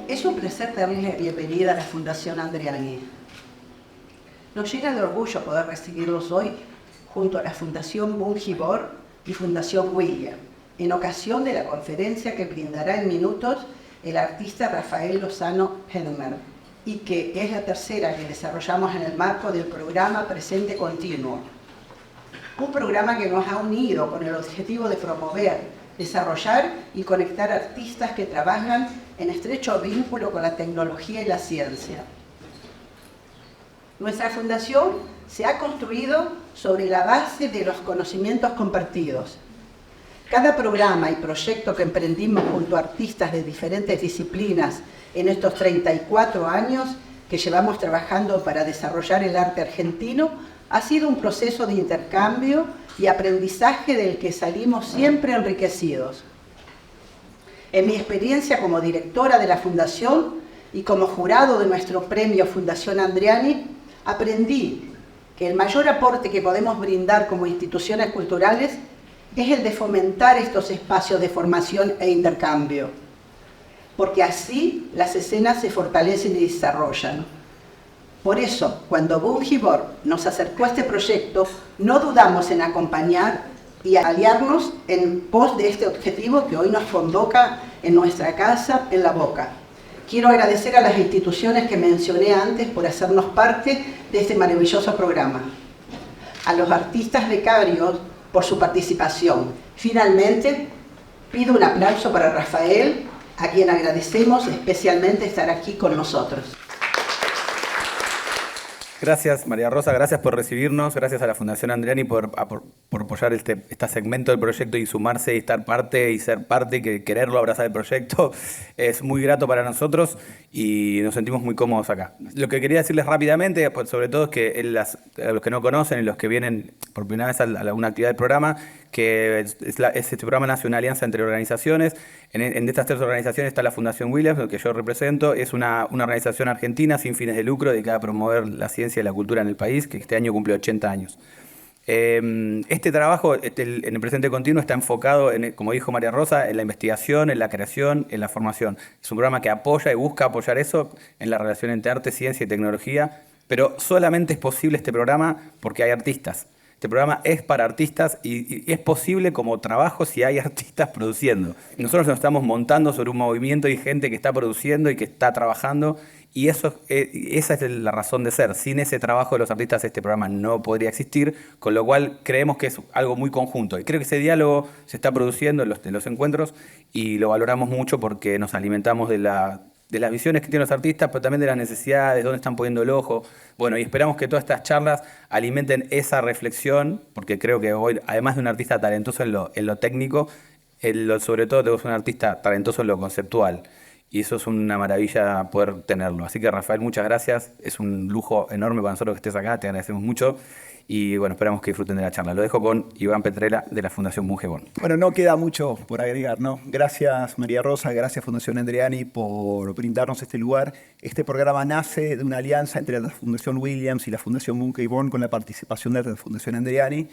Es un placer darles la bienvenida a la Fundación Andreani. Nos llena de orgullo poder recibirlos hoy junto a la Fundación Bungibor y Fundación William, en ocasión de la conferencia que brindará en minutos el artista Rafael Lozano Hermer, y que es la tercera que desarrollamos en el marco del programa Presente Continuo. Un programa que nos ha unido con el objetivo de promover, desarrollar y conectar artistas que trabajan en estrecho vínculo con la tecnología y la ciencia. Nuestra fundación se ha construido sobre la base de los conocimientos compartidos. Cada programa y proyecto que emprendimos junto a artistas de diferentes disciplinas en estos 34 años que llevamos trabajando para desarrollar el arte argentino ha sido un proceso de intercambio y aprendizaje del que salimos siempre enriquecidos. En mi experiencia como directora de la Fundación y como jurado de nuestro premio Fundación Andreani, aprendí que el mayor aporte que podemos brindar como instituciones culturales es el de fomentar estos espacios de formación e intercambio, porque así las escenas se fortalecen y desarrollan. Por eso, cuando Bungibor nos acercó a este proyecto, no dudamos en acompañar y aliarnos en pos de este objetivo que hoy nos convoca en nuestra casa, en La Boca. Quiero agradecer a las instituciones que mencioné antes por hacernos parte de este maravilloso programa. A los artistas becarios por su participación. Finalmente, pido un aplauso para Rafael, a quien agradecemos especialmente estar aquí con nosotros. Gracias, María Rosa, gracias por recibirnos, gracias a la Fundación Andreani por apoyar este segmento del proyecto y sumarse y estar parte y ser parte y quererlo, abrazar el proyecto. Es muy grato para nosotros y nos sentimos muy cómodos acá. Lo que quería decirles rápidamente, pues, sobre todo, es que a los que no conocen y los que vienen por primera vez a alguna actividad del programa, que este programa nace una alianza entre organizaciones. En estas tres organizaciones está la Fundación Williams, que yo represento. Es una organización argentina sin fines de lucro dedicada a promover la ciencia y la cultura en el país, que este año cumple 80 años. Este trabajo, en el presente continuo, está enfocado, como dijo María Rosa, en la investigación, en la creación, en la formación. Es un programa que apoya y busca apoyar eso en la relación entre arte, ciencia y tecnología, pero solamente es posible este programa porque hay artistas. Este programa es para artistas y es posible como trabajo si hay artistas produciendo. Nosotros nos estamos montando sobre un movimiento y gente que está produciendo y que está trabajando, y esa es la razón de ser. Sin ese trabajo de los artistas este programa no podría existir, con lo cual creemos que es algo muy conjunto. Y creo que ese diálogo se está produciendo en los encuentros y lo valoramos mucho porque nos alimentamos de las visiones que tienen los artistas, pero también de las necesidades, dónde están poniendo el ojo. Bueno, y esperamos que todas estas charlas alimenten esa reflexión, porque creo que hoy, además de un artista talentoso en lo técnico, sobre todo tenemos un artista talentoso en lo conceptual. Y eso es una maravilla poder tenerlo. Así que, Rafael, muchas gracias. Es un lujo enorme para nosotros que estés acá. Te agradecemos mucho. Y bueno, esperamos que disfruten de la charla. Lo dejo con Iván Petrella de la Fundación Bungibor. Bueno, no queda mucho por agregar, ¿no? Gracias, María Rosa, gracias Fundación Andreani por brindarnos este lugar. Este programa nace de una alianza entre la Fundación Williams y la Fundación Bungibor con la participación de la Fundación Andreani.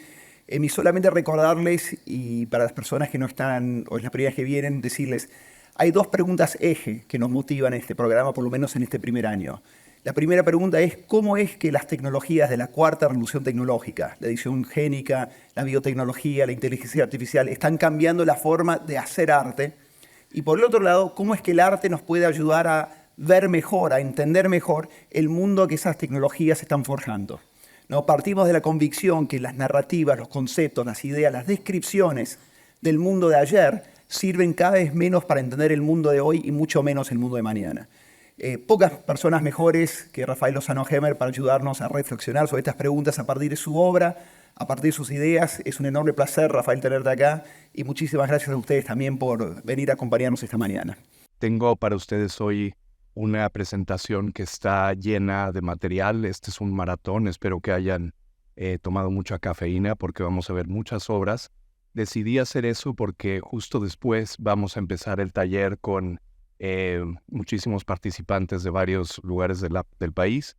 Y solamente recordarles, y para las personas que no están, o las primeras que vienen, decirles, hay dos preguntas eje que nos motivan en este programa, por lo menos en este primer año. La primera pregunta es, ¿cómo es que las tecnologías de la cuarta revolución tecnológica, la edición génica, la biotecnología, la inteligencia artificial, están cambiando la forma de hacer arte? Y por el otro lado, ¿cómo es que el arte nos puede ayudar a ver mejor, a entender mejor el mundo que esas tecnologías están forjando? ¿No? Partimos de la convicción que las narrativas, los conceptos, las ideas, las descripciones del mundo de ayer sirven cada vez menos para entender el mundo de hoy y mucho menos el mundo de mañana. Pocas personas mejores que Rafael Lozano Hermer para ayudarnos a reflexionar sobre estas preguntas a partir de su obra, a partir de sus ideas. Es un enorme placer, Rafael, tenerte acá, y muchísimas gracias a ustedes también por venir a acompañarnos esta mañana. Tengo para ustedes hoy una presentación que está llena de material. Este es un maratón, espero que hayan tomado mucha cafeína porque vamos a ver muchas obras. Decidí hacer eso porque justo después vamos a empezar el taller con muchísimos participantes de varios lugares del país,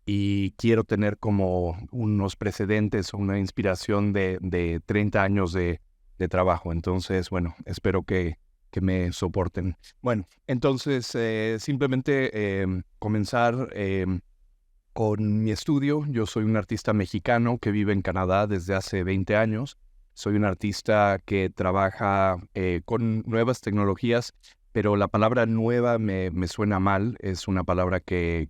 y quiero tener como unos precedentes o una inspiración de 30 años de trabajo. Entonces, bueno, espero que me soporten. Bueno, entonces simplemente comenzar con mi estudio. Yo soy un artista mexicano que vive en Canadá desde hace 20 años. Soy un artista que trabaja con nuevas tecnologías, pero la palabra nueva me suena mal. Es una palabra que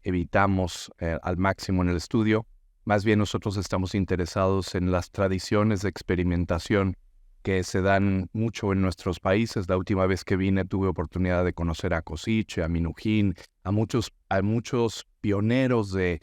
evitamos al máximo en el estudio. Más bien nosotros estamos interesados en las tradiciones de experimentación que se dan mucho en nuestros países. La última vez que vine tuve oportunidad de conocer a Košice, a Minujín, a muchos pioneros de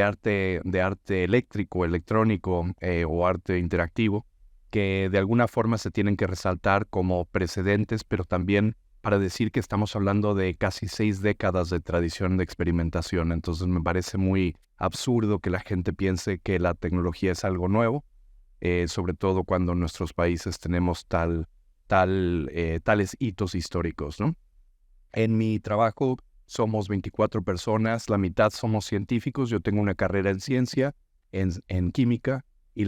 arte eléctrico, electrónico o arte interactivo, que de alguna forma se tienen que resaltar como precedentes, pero también para decir que estamos hablando de casi 6 décadas de tradición de experimentación. Entonces me parece muy absurdo que la gente piense que la tecnología es algo nuevo, sobre todo cuando en nuestros países tenemos tales hitos históricos, ¿no? En mi trabajo somos 24 personas, la mitad somos científicos. Yo tengo una carrera en ciencia, en química, y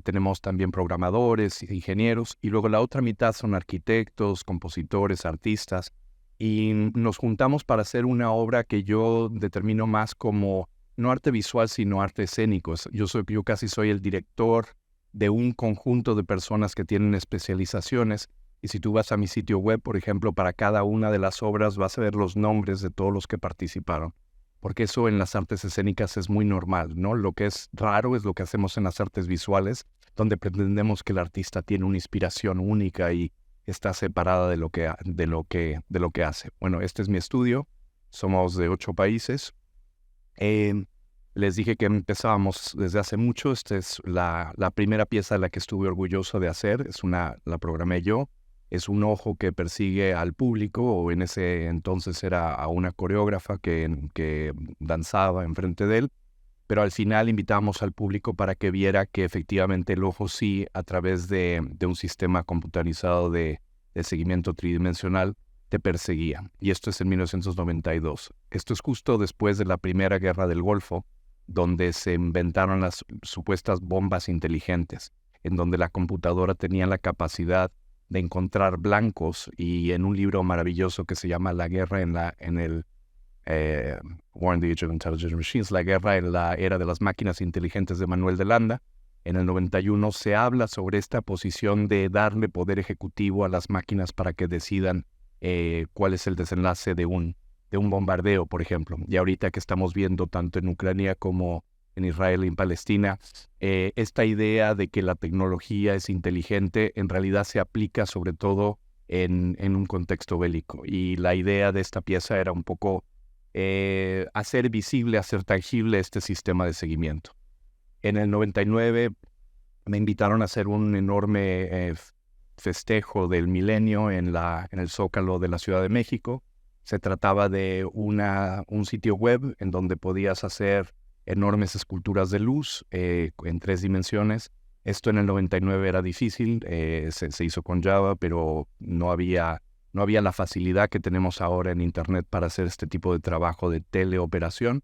tenemos también programadores, ingenieros, y luego la otra mitad son arquitectos, compositores, artistas, y nos juntamos para hacer una obra que yo determino más como no arte visual, sino arte escénico. Yo casi soy el director de un conjunto de personas que tienen especializaciones, y si tú vas a mi sitio web, por ejemplo, para cada una de las obras vas a ver los nombres de todos los que participaron, porque eso en las artes escénicas es muy normal, ¿no? Lo que es raro es lo que hacemos en las artes visuales, donde pretendemos que el artista tiene una inspiración única y está separada de lo que hace. Bueno, este es mi estudio, somos de 8 países. Les dije que empezábamos desde hace mucho. Esta es la primera pieza de la que estuve orgulloso de hacer. La programé yo. Es un ojo que persigue al público, o en ese entonces era a una coreógrafa que danzaba enfrente de él. Pero al final invitamos al público para que viera que efectivamente el ojo sí, a través de un sistema computarizado de seguimiento tridimensional, te perseguía. Y esto es en 1992. Esto es justo después de la Primera Guerra del Golfo, donde se inventaron las supuestas bombas inteligentes, en donde la computadora tenía la capacidad de encontrar blancos, y en un libro maravilloso que se llama La guerra War in the Age of Intelligent Machines, la guerra en la era de las máquinas inteligentes de Manuel de Landa, en el 91 se habla sobre esta posición de darle poder ejecutivo a las máquinas para que decidan cuál es el desenlace de un bombardeo, por ejemplo. Y ahorita que estamos viendo tanto en Ucrania como en Israel y en Palestina, esta idea de que la tecnología es inteligente en realidad se aplica sobre todo en un contexto bélico. Y la idea de esta pieza era un poco hacer visible, hacer tangible este sistema de seguimiento. En el 99 me invitaron a hacer un enorme festejo del milenio en el Zócalo de la Ciudad de México. Se trataba de un sitio web en donde podías hacer enormes esculturas de luz en 3 dimensiones. Esto en el 99 era difícil, se hizo con Java, pero no había la facilidad que tenemos ahora en Internet para hacer este tipo de trabajo de teleoperación.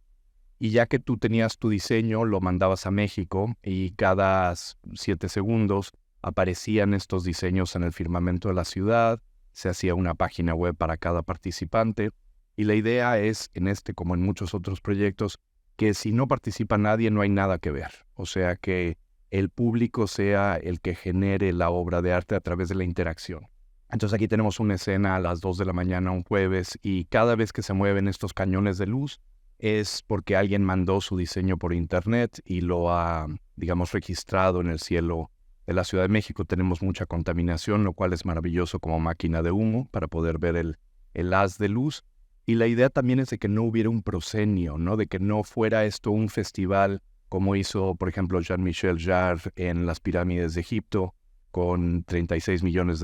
Y ya que tú tenías tu diseño, lo mandabas a México, y cada 7 segundos aparecían estos diseños en el firmamento de la ciudad. Se hacía una página web para cada participante. Y la idea es, en este como en muchos otros proyectos, que si no participa nadie no hay nada que ver. O sea, que el público sea el que genere la obra de arte a través de la interacción. Entonces aquí tenemos una escena a las 2 de la mañana un jueves, y cada vez que se mueven estos cañones de luz es porque alguien mandó su diseño por internet y lo ha, digamos, registrado en el cielo de la Ciudad de México. Tenemos mucha contaminación, lo cual es maravilloso como máquina de humo para poder ver el haz de luz. Y la idea también es de que no hubiera un proscenio, ¿no? De que no fuera esto un festival como hizo, por ejemplo, Jean-Michel Jarre en las pirámides de Egipto, con $36 millones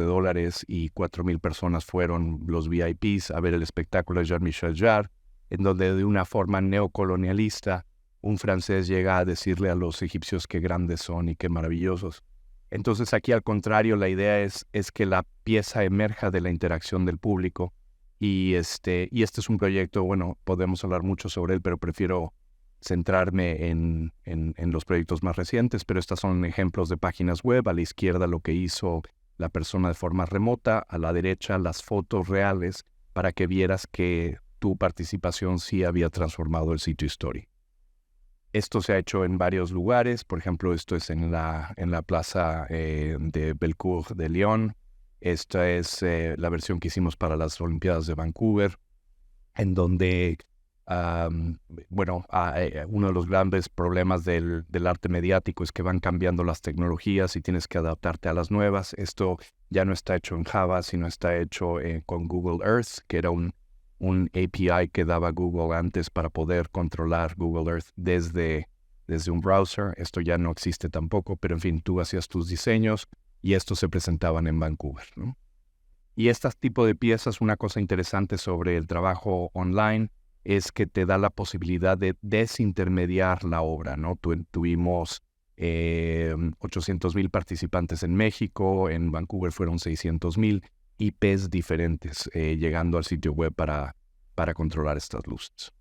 y 4,000 personas fueron los VIPs a ver el espectáculo de Jean-Michel Jarre, en donde de una forma neocolonialista un francés llega a decirle a los egipcios qué grandes son y qué maravillosos. Entonces aquí al contrario, la idea es que la pieza emerja de la interacción del público, y este es un proyecto, bueno, podemos hablar mucho sobre él, pero prefiero centrarme en los proyectos más recientes. Pero estas son ejemplos de páginas web. A la izquierda lo que hizo la persona de forma remota, a la derecha las fotos reales para que vieras que tu participación sí había transformado el sitio histórico. Esto se ha hecho en varios lugares, por ejemplo, esto es en la plaza de Bellecour de Lyon. Esta es la versión que hicimos para las Olimpiadas de Vancouver, en donde, uno de los grandes problemas del arte mediático es que van cambiando las tecnologías y tienes que adaptarte a las nuevas. Esto ya no está hecho en Java, sino está hecho con Google Earth, que era un API que daba Google antes para poder controlar Google Earth desde un browser. Esto ya no existe tampoco, pero en fin, tú hacías tus diseños y estos se presentaban en Vancouver, ¿no? Y este tipo de piezas, una cosa interesante sobre el trabajo online es que te da la posibilidad de desintermediar la obra, ¿no? Tuvimos 800,000 participantes en México, en Vancouver fueron 600,000 IPs diferentes llegando al sitio web para controlar estas luces.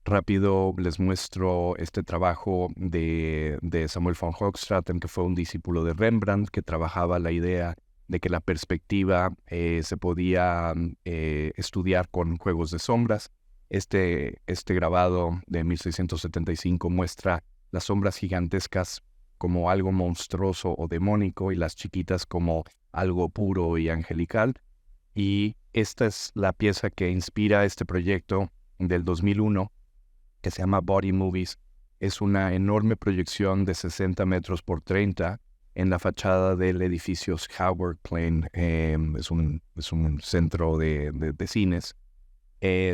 Rápido les muestro este trabajo de Samuel von Hoogstraten, que fue un discípulo de Rembrandt, que trabajaba la idea de que la perspectiva se podía estudiar con juegos de sombras. Este grabado de 1675 muestra las sombras gigantescas como algo monstruoso o demónico y las chiquitas como algo puro y angelical. Y esta es la pieza que inspira este proyecto del 2001, que se llama Body Movies. Es una enorme proyección de 60 metros por 30 en la fachada del edificio Howard Plain. Es un centro de cines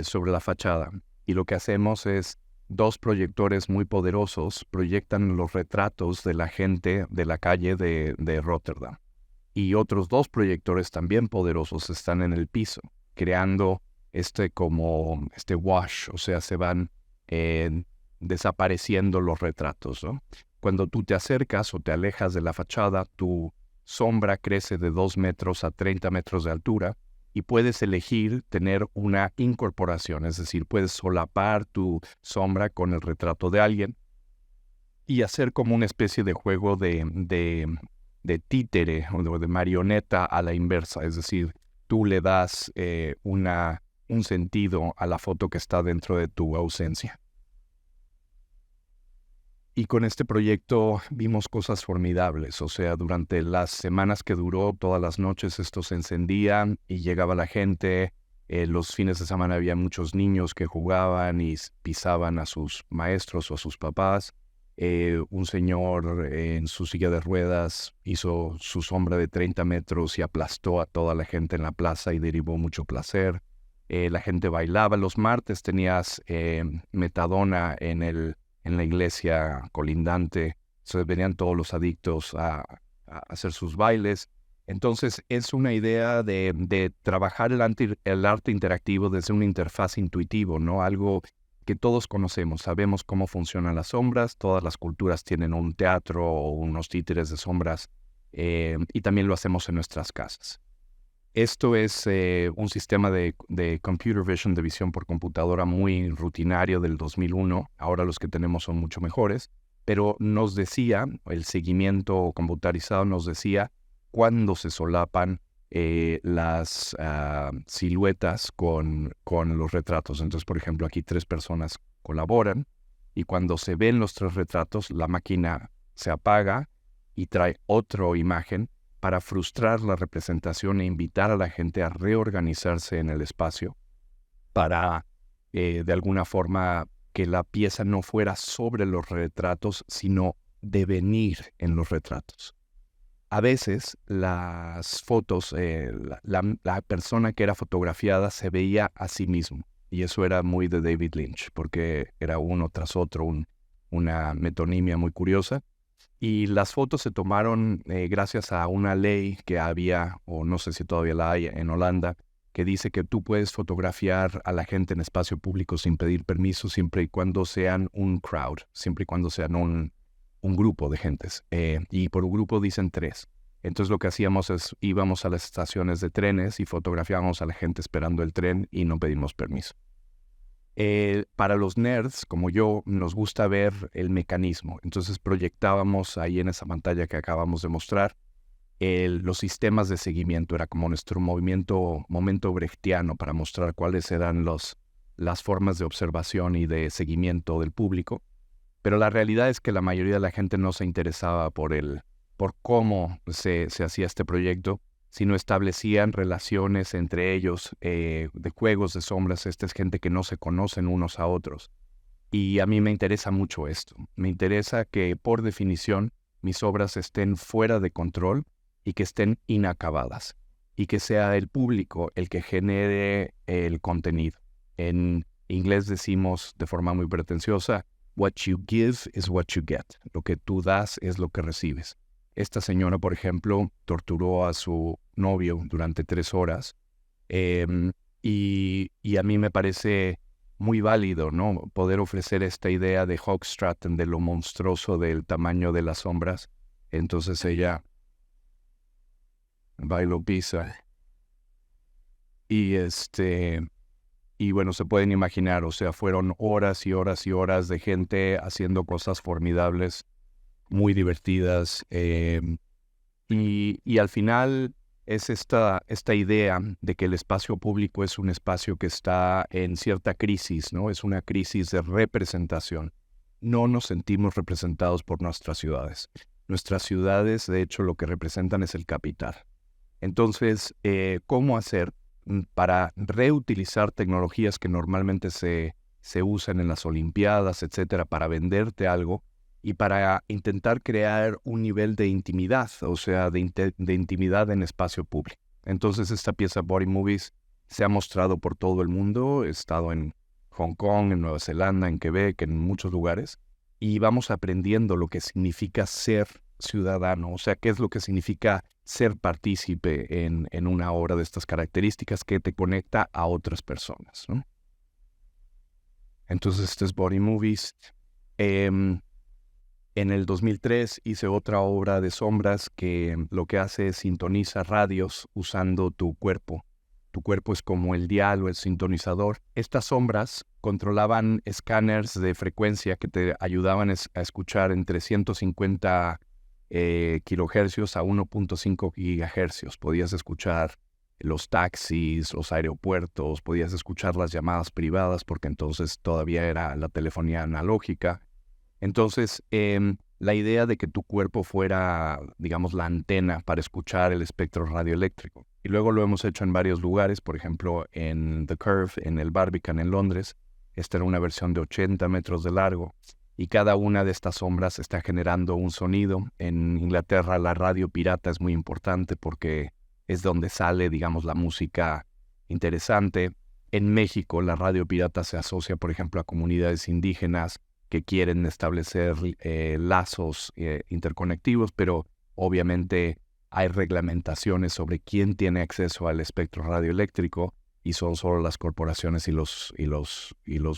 sobre la fachada. Y lo que hacemos es 2 proyectores muy poderosos proyectan los retratos de la gente de la calle de Rotterdam. Y otros 2 proyectores también poderosos están en el piso, creando este wash, o sea, se van desapareciendo los retratos, ¿no? Cuando tú te acercas o te alejas de la fachada, tu sombra crece de 2 metros a 30 metros de altura y puedes elegir tener una incorporación, es decir, puedes solapar tu sombra con el retrato de alguien y hacer como una especie de juego de títere o de marioneta a la inversa, es decir, tú le das un sentido a la foto que está dentro de tu ausencia. Y con este proyecto vimos cosas formidables, o sea, durante las semanas que duró, todas las noches esto se encendía y llegaba la gente. Los fines de semana había muchos niños que jugaban y pisaban a sus maestros o a sus papás. Un señor en su silla de ruedas hizo su sombra de 30 metros y aplastó a toda la gente en la plaza y derivó mucho placer. La gente bailaba. Los martes tenías metadona en la iglesia colindante. Se venían todos los adictos a hacer sus bailes. Entonces es una idea de trabajar el arte interactivo desde una interfaz intuitivo, ¿no? Algo que todos conocemos, sabemos cómo funcionan las sombras, todas las culturas tienen un teatro o unos títeres de sombras y también lo hacemos en nuestras casas. Esto es un sistema de computer vision, de visión por computadora muy rutinario del 2001. Ahora los que tenemos son mucho mejores, pero nos decía, el seguimiento computarizado nos decía cuándo se solapan las siluetas con los retratos. Entonces, por ejemplo, aquí 3 personas colaboran y cuando se ven los 3 retratos, la máquina se apaga y trae otra imagen para frustrar la representación e invitar a la gente a reorganizarse en el espacio para, de alguna forma, que la pieza no fuera sobre los retratos, sino devenir en los retratos. A veces las fotos, la persona que era fotografiada se veía a sí mismo, y eso era muy de David Lynch, porque era uno tras otro, una metonimia muy curiosa. Y las fotos se tomaron gracias a una ley que había, o no sé si todavía la hay, en Holanda, que dice que tú puedes fotografiar a la gente en espacio público sin pedir permiso, siempre y cuando sean un crowd, siempre y cuando sean un grupo de gentes. Y por un grupo dicen 3. Entonces lo que hacíamos es íbamos a las estaciones de trenes y fotografiábamos a la gente esperando el tren y no pedimos permiso. Para los nerds, como yo, nos gusta ver el mecanismo. Entonces proyectábamos ahí en esa pantalla que acabamos de mostrar los sistemas de seguimiento. Era como nuestro momento brechtiano para mostrar cuáles eran las formas de observación y de seguimiento del público. Pero la realidad es que la mayoría de la gente no se interesaba por cómo se hacía este proyecto, sino establecían relaciones entre ellos, de juegos de sombras. Esta es gente que no se conocen unos a otros. Y a mí me interesa mucho esto. Me interesa que, por definición, mis obras estén fuera de control y que estén inacabadas. Y que sea el público el que genere el contenido. En inglés decimos de forma muy pretenciosa, what you give is what you get. Lo que tú das es lo que recibes. Esta señora, por ejemplo, torturó a su novio durante 3 horas. Y a mí me parece muy válido, ¿no? Poder ofrecer esta idea de Hoogstraten, de lo monstruoso del tamaño de las sombras. Entonces ella va y lo pisa. Y bueno, se pueden imaginar, o sea, fueron horas y horas y horas de gente haciendo cosas formidables, muy divertidas. Y al final es esta idea de que el espacio público es un espacio que está en cierta crisis, ¿no? Es una crisis de representación. No nos sentimos representados por nuestras ciudades. Nuestras ciudades, de hecho, lo que representan es el capital. Entonces, ¿cómo hacer para reutilizar tecnologías que normalmente se usan en las Olimpiadas, etcétera, para venderte algo y para intentar crear un nivel de intimidad, o sea, de intimidad en espacio público? Entonces, esta pieza Body Movies se ha mostrado por todo el mundo. He estado en Hong Kong, en Nueva Zelanda, en Quebec, en muchos lugares, y vamos aprendiendo lo que significa ser ciudadano, o sea, qué es lo que significa ser partícipe en una obra de estas características que te conecta a otras personas, ¿no? Entonces, este es Body Movies. En el 2003 hice otra obra de sombras que lo que hace es sintoniza radios usando tu cuerpo. Tu cuerpo es como el dial o el sintonizador. Estas sombras controlaban escáneres de frecuencia que te ayudaban a escuchar entre 150 kilohercios a 1.5 gigahercios. Podías escuchar los taxis, los aeropuertos, podías escuchar las llamadas privadas, porque entonces todavía era la telefonía analógica. Entonces, la idea de que tu cuerpo fuera, digamos, la antena para escuchar el espectro radioeléctrico. Y luego lo hemos hecho en varios lugares, por ejemplo, en The Curve, en el Barbican en Londres. Esta era una versión de 80 metros de largo. Y cada una de estas sombras está generando un sonido. En Inglaterra la radio pirata es muy importante porque es donde sale, digamos, la música interesante. En México la radio pirata se asocia, por ejemplo, a comunidades indígenas que quieren establecer lazos interconectivos, pero obviamente hay reglamentaciones sobre quién tiene acceso al espectro radioeléctrico y son solo las corporaciones y los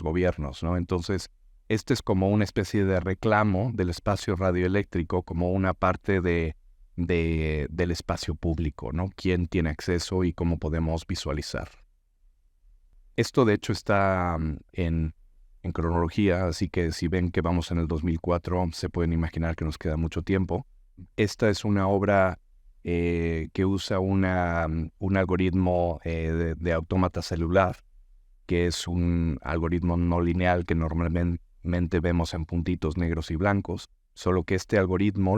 gobiernos, ¿no? Entonces, este es como una especie de reclamo del espacio radioeléctrico como una parte del espacio público, ¿no? ¿Quién tiene acceso y cómo podemos visualizar? Esto, de hecho, está en cronología, así que si ven que vamos en el 2004, se pueden imaginar que nos queda mucho tiempo. Esta es una obra que usa un algoritmo de autómata celular, que es un algoritmo no lineal que normalmente vemos en puntitos negros y blancos, solo que este algoritmo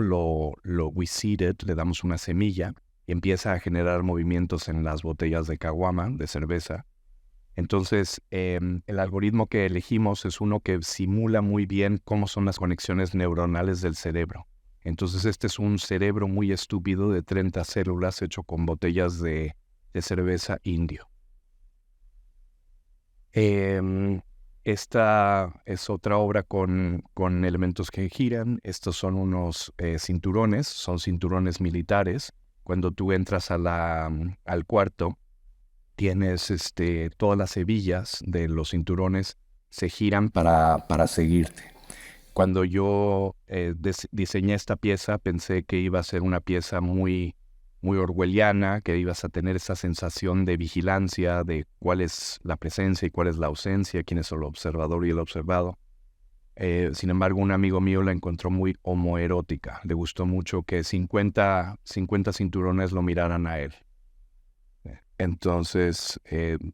we seeded, le damos una semilla y empieza a generar movimientos en las botellas de caguama, de cerveza. Entonces, el algoritmo que elegimos es uno que simula muy bien cómo son las conexiones neuronales del cerebro. Entonces, este es un cerebro muy estúpido de 30 células hecho con botellas de cerveza indio. Esta es otra obra con elementos que giran. Estos son unos cinturones, son cinturones militares. Cuando tú entras al cuarto, tienes todas las hebillas de los cinturones se giran para seguirte. Cuando yo diseñé esta pieza, pensé que iba a ser una pieza muy, muy orwelliana, que ibas a tener esa sensación de vigilancia, de cuál es la presencia y cuál es la ausencia, quién es el observador y el observado. Sin embargo, un amigo mío la encontró muy homoerótica. Le gustó mucho que 50 cinturones lo miraran a él. Entonces,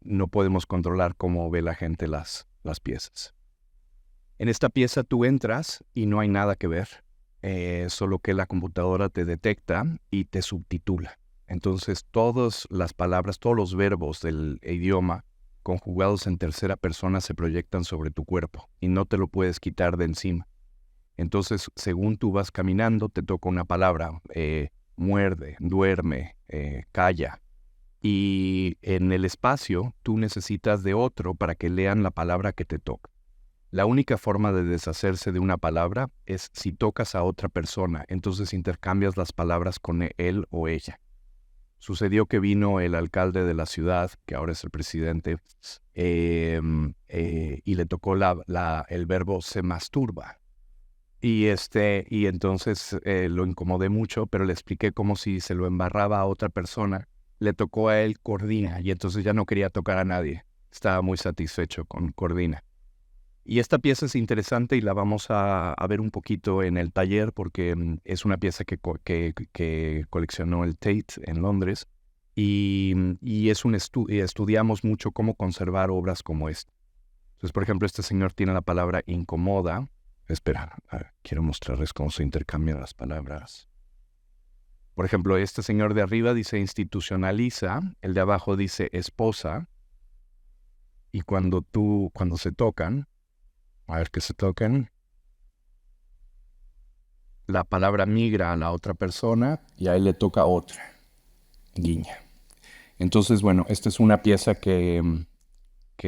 no podemos controlar cómo ve la gente las piezas. En esta pieza tú entras y no hay nada que ver, solo que la computadora te detecta y te subtitula. Entonces, todas las palabras, todos los verbos del idioma conjugados en tercera persona se proyectan sobre tu cuerpo y no te lo puedes quitar de encima. Entonces, según tú vas caminando, te toca una palabra, muerde, duerme, calla. Y en el espacio, tú necesitas de otro para que lean la palabra que te toca. La única forma de deshacerse de una palabra es si tocas a otra persona, entonces intercambias las palabras con él o ella. Sucedió que vino el alcalde de la ciudad, que ahora es el presidente, y le tocó el verbo se masturba. Y entonces lo incomodé mucho, pero le expliqué como si se lo embarraba a otra persona. Le tocó a él coordina, y entonces ya no quería tocar a nadie. Estaba muy satisfecho con coordina. Y esta pieza es interesante y la vamos a ver un poquito en el taller porque es una pieza que coleccionó el Tate en Londres y estudiamos mucho cómo conservar obras como esta. Entonces, por ejemplo, este señor tiene la palabra incomoda. Espera, quiero mostrarles cómo se intercambian las palabras. Por ejemplo, este señor de arriba dice institucionaliza, el de abajo dice esposa y cuando se tocan, a ver que se toquen, la palabra migra a la otra persona y a él le toca otra, guiña. Entonces, bueno, esta es una pieza que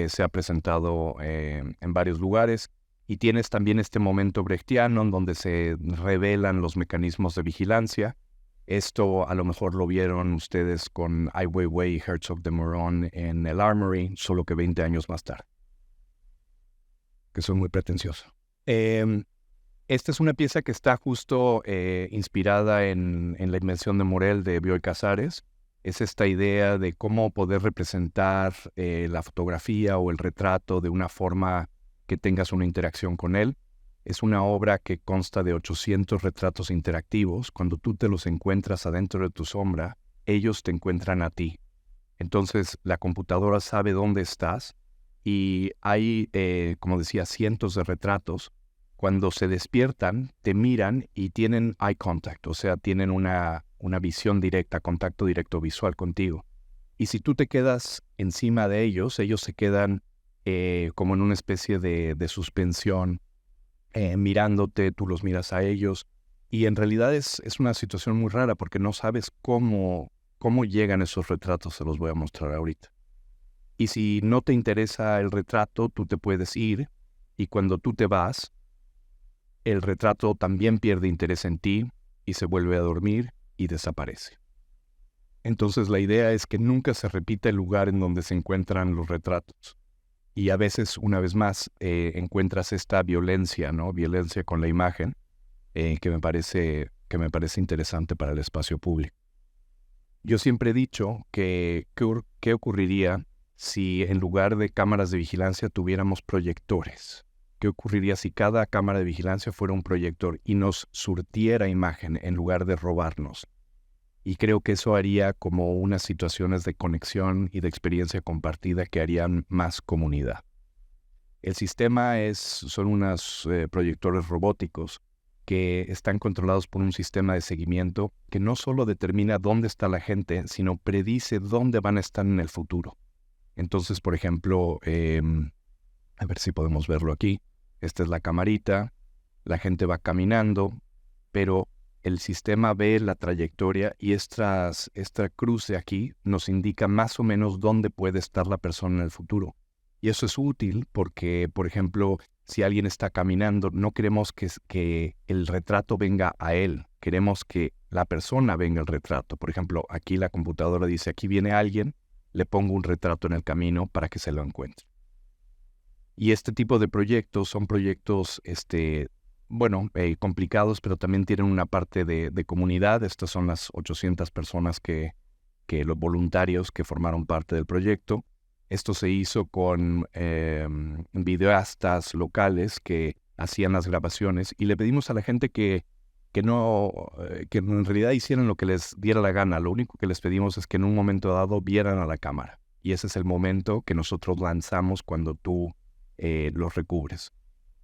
se ha presentado en varios lugares y tienes también este momento brechtiano en donde se revelan los mecanismos de vigilancia. Esto a lo mejor lo vieron ustedes con Ai Weiwei y Herzog de Meuron en el Armory, solo que 20 años más tarde. Que soy muy pretencioso. Esta es una pieza que está justo inspirada en la invención de Morel de Bioy Casares. Es esta idea de cómo poder representar la fotografía o el retrato de una forma que tengas una interacción con él. Es una obra que consta de 800 retratos interactivos. Cuando tú te los encuentras adentro de tu sombra, ellos te encuentran a ti. Entonces, la computadora sabe dónde estás. Y hay, como decía, cientos de retratos. Cuando se despiertan, te miran y tienen eye contact, o sea, tienen una visión directa, contacto directo visual contigo. Y si tú te quedas encima de ellos se quedan como en una especie de suspensión, mirándote, tú los miras a ellos. Y en realidad es una situación muy rara porque no sabes cómo llegan esos retratos, se los voy a mostrar ahorita. Y si no te interesa el retrato, tú te puedes ir y cuando tú te vas, el retrato también pierde interés en ti y se vuelve a dormir y desaparece. Entonces la idea es que nunca se repita el lugar en donde se encuentran los retratos. Y a veces, una vez más, encuentras esta violencia, ¿no? Violencia con la imagen, que me parece interesante para el espacio público. Yo siempre he dicho que ¿qué ocurriría si en lugar de cámaras de vigilancia tuviéramos proyectores? ¿Qué ocurriría si cada cámara de vigilancia fuera un proyector y nos surtiera imagen en lugar de robarnos? Y creo que eso haría como unas situaciones de conexión y de experiencia compartida que harían más comunidad. El sistema son unos proyectores robóticos que están controlados por un sistema de seguimiento que no solo determina dónde está la gente, sino predice dónde van a estar en el futuro. Entonces, por ejemplo, a ver si podemos verlo aquí. Esta es la camarita, la gente va caminando, pero el sistema ve la trayectoria y esta cruz de aquí nos indica más o menos dónde puede estar la persona en el futuro. Y eso es útil porque, por ejemplo, si alguien está caminando, no queremos que el retrato venga a él, queremos que la persona venga al retrato. Por ejemplo, aquí la computadora dice, aquí viene alguien, le pongo un retrato en el camino para que se lo encuentre. Y este tipo de proyectos son proyectos, complicados, pero también tienen una parte de comunidad. Estas son las 800 personas los voluntarios que formaron parte del proyecto. Esto se hizo con videoastas locales que hacían las grabaciones y le pedimos a la gente que en realidad hicieran lo que les diera la gana. Lo único que les pedimos es que en un momento dado vieran a la cámara. Y ese es el momento que nosotros lanzamos cuando tú los recubres.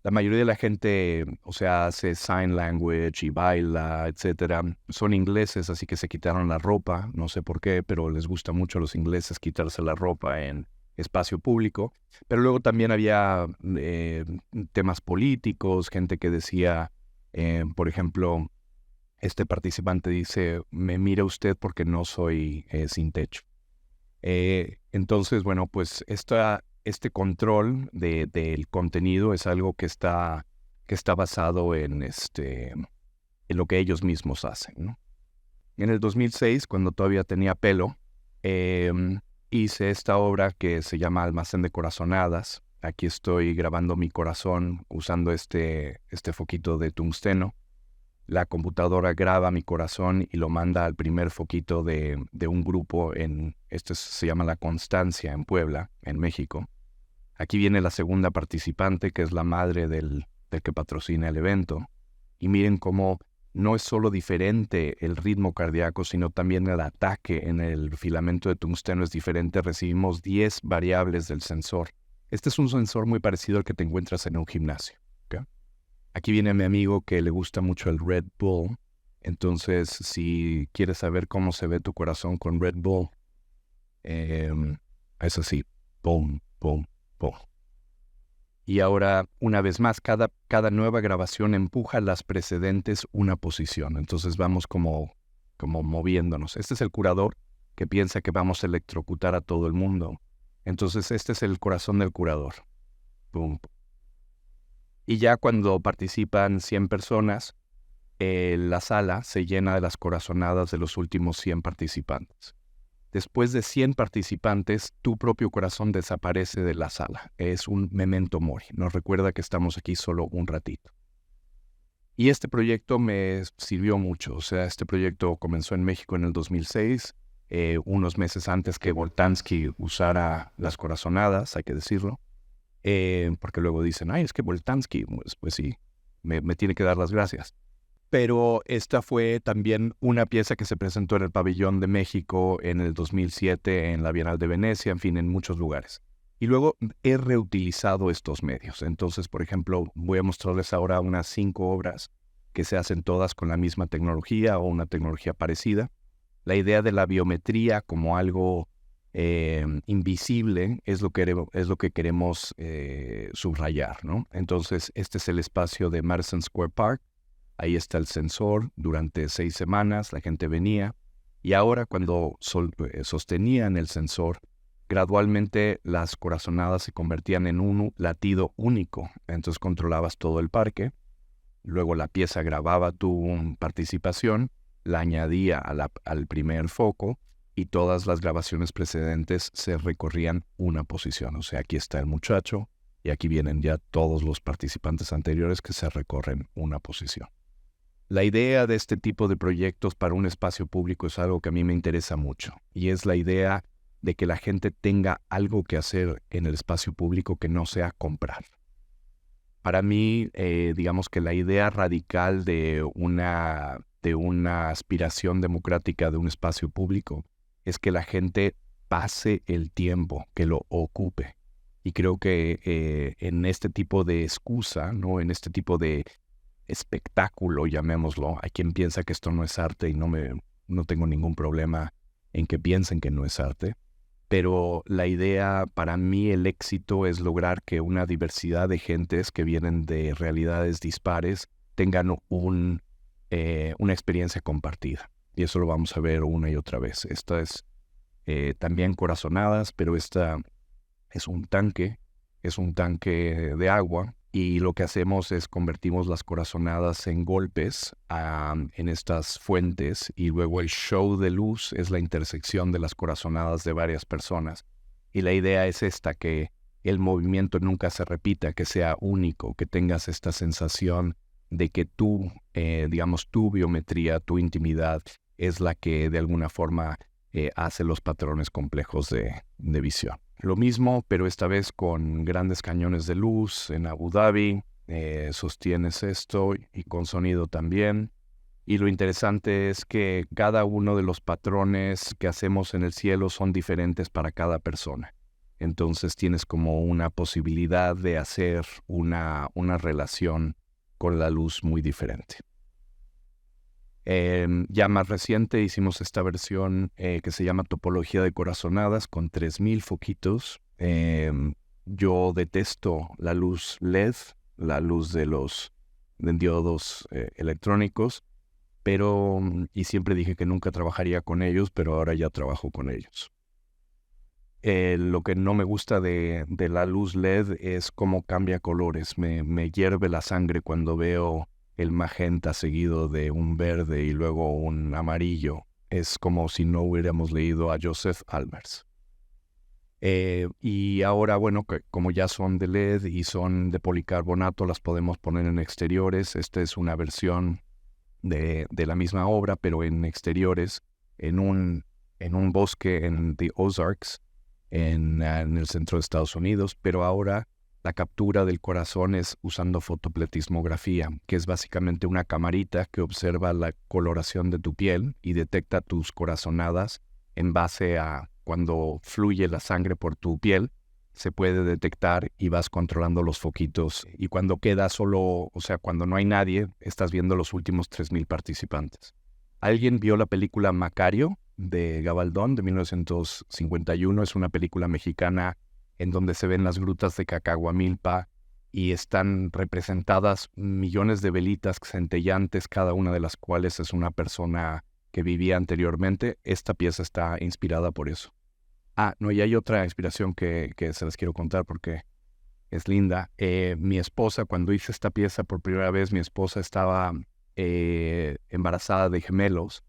La mayoría de la gente, o sea, hace sign language y baila, etcétera. Son ingleses, así que se quitaron la ropa. No sé por qué, pero les gusta mucho a los ingleses quitarse la ropa en espacio público. Pero luego también había temas políticos, gente que decía, por ejemplo, este participante dice, me mira usted porque no soy sin techo. Entonces, bueno, pues este control del contenido es algo que está basado en lo que ellos mismos hacen, ¿no? En el 2006, cuando todavía tenía pelo, hice esta obra que se llama Almacén de Corazonadas. Aquí estoy grabando mi corazón usando este foquito de tungsteno. La computadora graba mi corazón y lo manda al primer foquito de un grupo esto se llama La Constancia en Puebla, en México. Aquí viene la segunda participante, que es la madre del que patrocina el evento. Y miren cómo no es solo diferente el ritmo cardíaco, sino también el ataque en el filamento de tungsteno es diferente. Recibimos 10 variables del sensor. Este es un sensor muy parecido al que te encuentras en un gimnasio. ¿Okay? Aquí viene mi amigo que le gusta mucho el Red Bull. Entonces, si quieres saber cómo se ve tu corazón con Red Bull, es así. Boom, boom, boom. Y ahora, una vez más, cada nueva grabación empuja las precedentes una posición. Entonces vamos como moviéndonos. Este es el curador que piensa que vamos a electrocutar a todo el mundo. Entonces este es el corazón del curador. Pum. Y ya cuando participan 100 personas, la sala se llena de las corazonadas de los últimos 100 participantes. Después de 100 participantes, tu propio corazón desaparece de la sala. Es un memento mori. Nos recuerda que estamos aquí solo un ratito. Y este proyecto me sirvió mucho. O sea, este proyecto comenzó en México en el 2006, unos meses antes que Boltanski usara las corazonadas, hay que decirlo. Porque luego dicen, ay, es que Boltanski, pues sí, me tiene que dar las gracias. Pero esta fue también una pieza que se presentó en el Pabellón de México en el 2007, en la Bienal de Venecia, en fin, en muchos lugares. Y luego he reutilizado estos medios. Entonces, por ejemplo, voy a mostrarles ahora unas 5 obras que se hacen todas con la misma tecnología o una tecnología parecida. La idea de la biometría como algo invisible es lo que queremos subrayar, ¿no? Entonces, este es el espacio de Madison Square Park. Ahí está el sensor, durante 6 semanas la gente venía y ahora cuando sostenían el sensor, gradualmente las corazonadas se convertían en un latido único. Entonces controlabas todo el parque, luego la pieza grababa tu participación, la añadía al primer foco y todas las grabaciones precedentes se recorrían una posición. O sea, aquí está el muchacho y aquí vienen ya todos los participantes anteriores que se recorren una posición. La idea de este tipo de proyectos para un espacio público es algo que a mí me interesa mucho y es la idea de que la gente tenga algo que hacer en el espacio público que no sea comprar. Para mí, digamos que la idea radical de una aspiración democrática de un espacio público es que la gente pase el tiempo, que lo ocupe. Y creo que en este tipo de excusa, ¿no? En este tipo de espectáculo, llamémoslo. Hay quien piensa que esto no es arte y no tengo ningún problema en que piensen que no es arte. Pero la idea, para mí, el éxito es lograr que una diversidad de gentes que vienen de realidades dispares tengan una experiencia compartida. Y eso lo vamos a ver una y otra vez. Esta es también corazonadas, pero esta es un tanque de agua. Y lo que hacemos es convertimos las corazonadas en golpes en estas fuentes y luego el show de luz es la intersección de las corazonadas de varias personas. Y la idea es esta, que el movimiento nunca se repita, que sea único, que tengas esta sensación de que tú, digamos, tu biometría, tu intimidad es la que de alguna forma hace los patrones complejos de visión. Lo mismo, pero esta vez con grandes cañones de luz en Abu Dhabi, sostienes esto y con sonido también. Y lo interesante es que cada uno de los patrones que hacemos en el cielo son diferentes para cada persona. Entonces tienes como una posibilidad de hacer una relación con la luz muy diferente. Ya más reciente hicimos esta versión que se llama Topología de Corazonadas con 3000 foquitos. Yo detesto la luz LED, la luz de los diodos electrónicos, y siempre dije que nunca trabajaría con ellos, pero ahora ya trabajo con ellos. Lo que no me gusta de la luz LED es cómo cambia colores. Me hierve la sangre cuando veo el magenta seguido de un verde y luego un amarillo. Es como si no hubiéramos leído a Joseph Albers. Y ahora, bueno, como ya son de LED y son de policarbonato, las podemos poner en exteriores. Esta es una versión de la misma obra, pero en exteriores, en un bosque en The Ozarks, en el centro de Estados Unidos, pero ahora la captura del corazón es usando fotopletismografía, que es básicamente una camarita que observa la coloración de tu piel y detecta tus corazonadas en base a cuando fluye la sangre por tu piel, se puede detectar y vas controlando los foquitos. Y cuando queda solo, o sea, cuando no hay nadie, estás viendo los últimos 3000 participantes. ¿Alguien vio la película Macario de Gabaldón de 1951? Es una película mexicana en donde se ven las grutas de Cacahuamilpa y están representadas millones de velitas centellantes, cada una de las cuales es una persona que vivía anteriormente. Esta pieza está inspirada por eso. No, y hay otra inspiración que se las quiero contar porque es linda. Mi esposa, cuando hice esta pieza por primera vez, mi esposa estaba embarazada de gemelos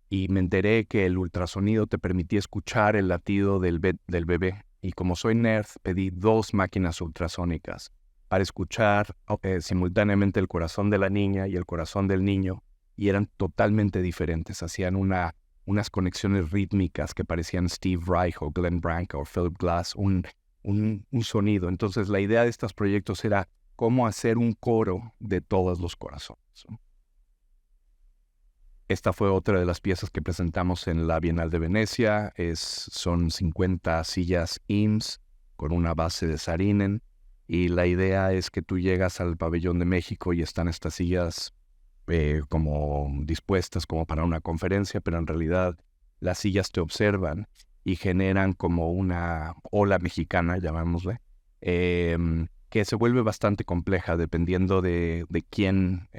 y me enteré que el ultrasonido te permitía escuchar el latido del bebé. Y como soy nerd, pedí 2 máquinas ultrasónicas para escuchar simultáneamente el corazón de la niña y el corazón del niño, y eran totalmente diferentes. Hacían unas conexiones rítmicas que parecían Steve Reich o Glenn Branca o Philip Glass, un sonido. Entonces la idea de estos proyectos era cómo hacer un coro de todos los corazones, ¿no? Esta fue otra de las piezas que presentamos en la Bienal de Venecia. Son 50 sillas IMSS con una base de Saarinen. Y la idea es que tú llegas al Pabellón de México y están estas sillas como dispuestas como para una conferencia, pero en realidad las sillas te observan y generan como una ola mexicana, llamémosle, que se vuelve bastante compleja dependiendo de quién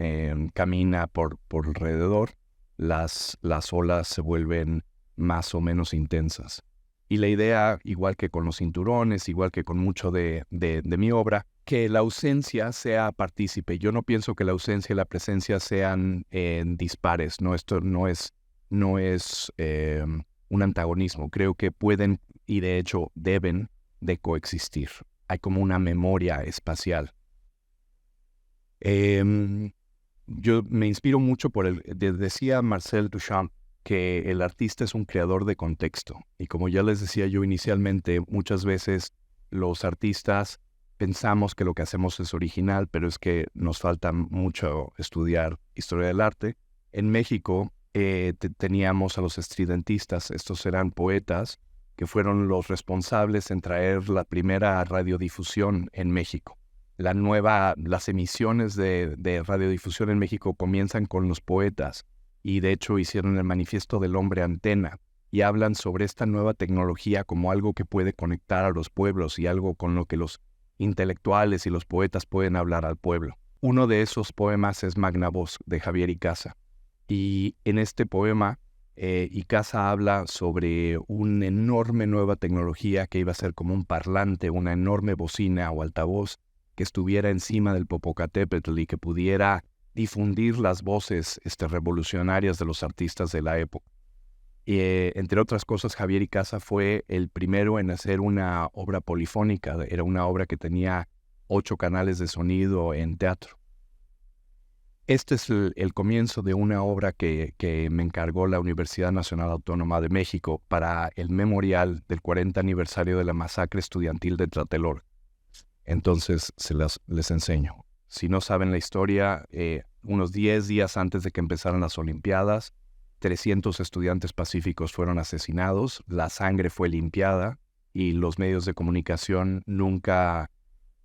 camina por alrededor. Las olas se vuelven más o menos intensas. Y la idea, igual que con los cinturones, igual que con mucho de mi obra, que la ausencia sea partícipe. Yo no pienso que la ausencia y la presencia sean dispares, ¿no? Esto no es un antagonismo. Creo que pueden y de hecho deben de coexistir. Hay como una memoria espacial. Yo me inspiro mucho decía Marcel Duchamp que el artista es un creador de contexto. Y como ya les decía yo inicialmente, muchas veces los artistas pensamos que lo que hacemos es original, pero es que nos falta mucho estudiar historia del arte. En México teníamos a los estridentistas. Estos eran poetas que fueron los responsables en traer la primera radiodifusión en México. Las emisiones de radiodifusión en México comienzan con los poetas y de hecho hicieron el Manifiesto del Hombre Antena y hablan sobre esta nueva tecnología como algo que puede conectar a los pueblos y algo con lo que los intelectuales y los poetas pueden hablar al pueblo. Uno de esos poemas es Magna Voz, de Javier Icaza. Y en este poema, Icaza habla sobre una enorme nueva tecnología que iba a ser como un parlante, una enorme bocina o altavoz que estuviera encima del Popocatépetl y que pudiera difundir las voces revolucionarias de los artistas de la época. Entre otras cosas, Javier Icaza fue el primero en hacer una obra polifónica. Era una obra que tenía 8 canales de sonido en teatro. Este es el comienzo de una obra que me encargó la Universidad Nacional Autónoma de México para el memorial del 40 aniversario de la masacre estudiantil de Tlatelolco. Entonces les enseño. Si no saben la historia, unos 10 días antes de que empezaran las Olimpiadas, 300 estudiantes pacíficos fueron asesinados, la sangre fue limpiada y los medios de comunicación nunca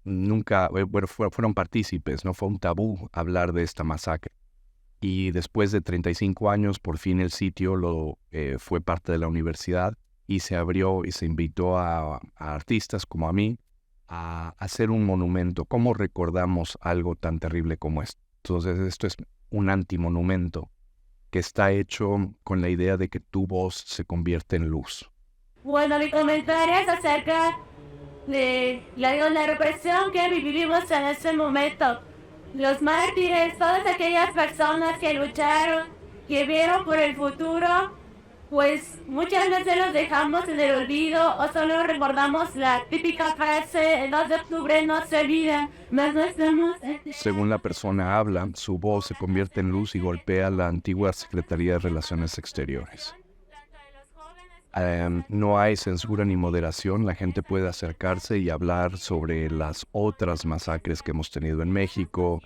fueron partícipes, no fue un tabú hablar de esta masacre. Y después de 35 años, por fin el sitio fue parte de la universidad y se abrió y se invitó a artistas como a mí a hacer un monumento. ¿Cómo recordamos algo tan terrible como esto? Entonces, esto es un antimonumento que está hecho con la idea de que tu voz se convierte en luz. Bueno, mi comentario es acerca de la represión que vivimos en este momento. Los mártires, todas aquellas personas que lucharon, que vieron por el futuro, pues muchas veces los dejamos en el olvido o solo recordamos la típica frase, el 2 de octubre no se olvida, mas no estamos... Según la persona habla, su voz se convierte en luz y golpea la antigua Secretaría de Relaciones Exteriores. No hay censura ni moderación, la gente puede acercarse y hablar sobre las otras masacres que hemos tenido en México.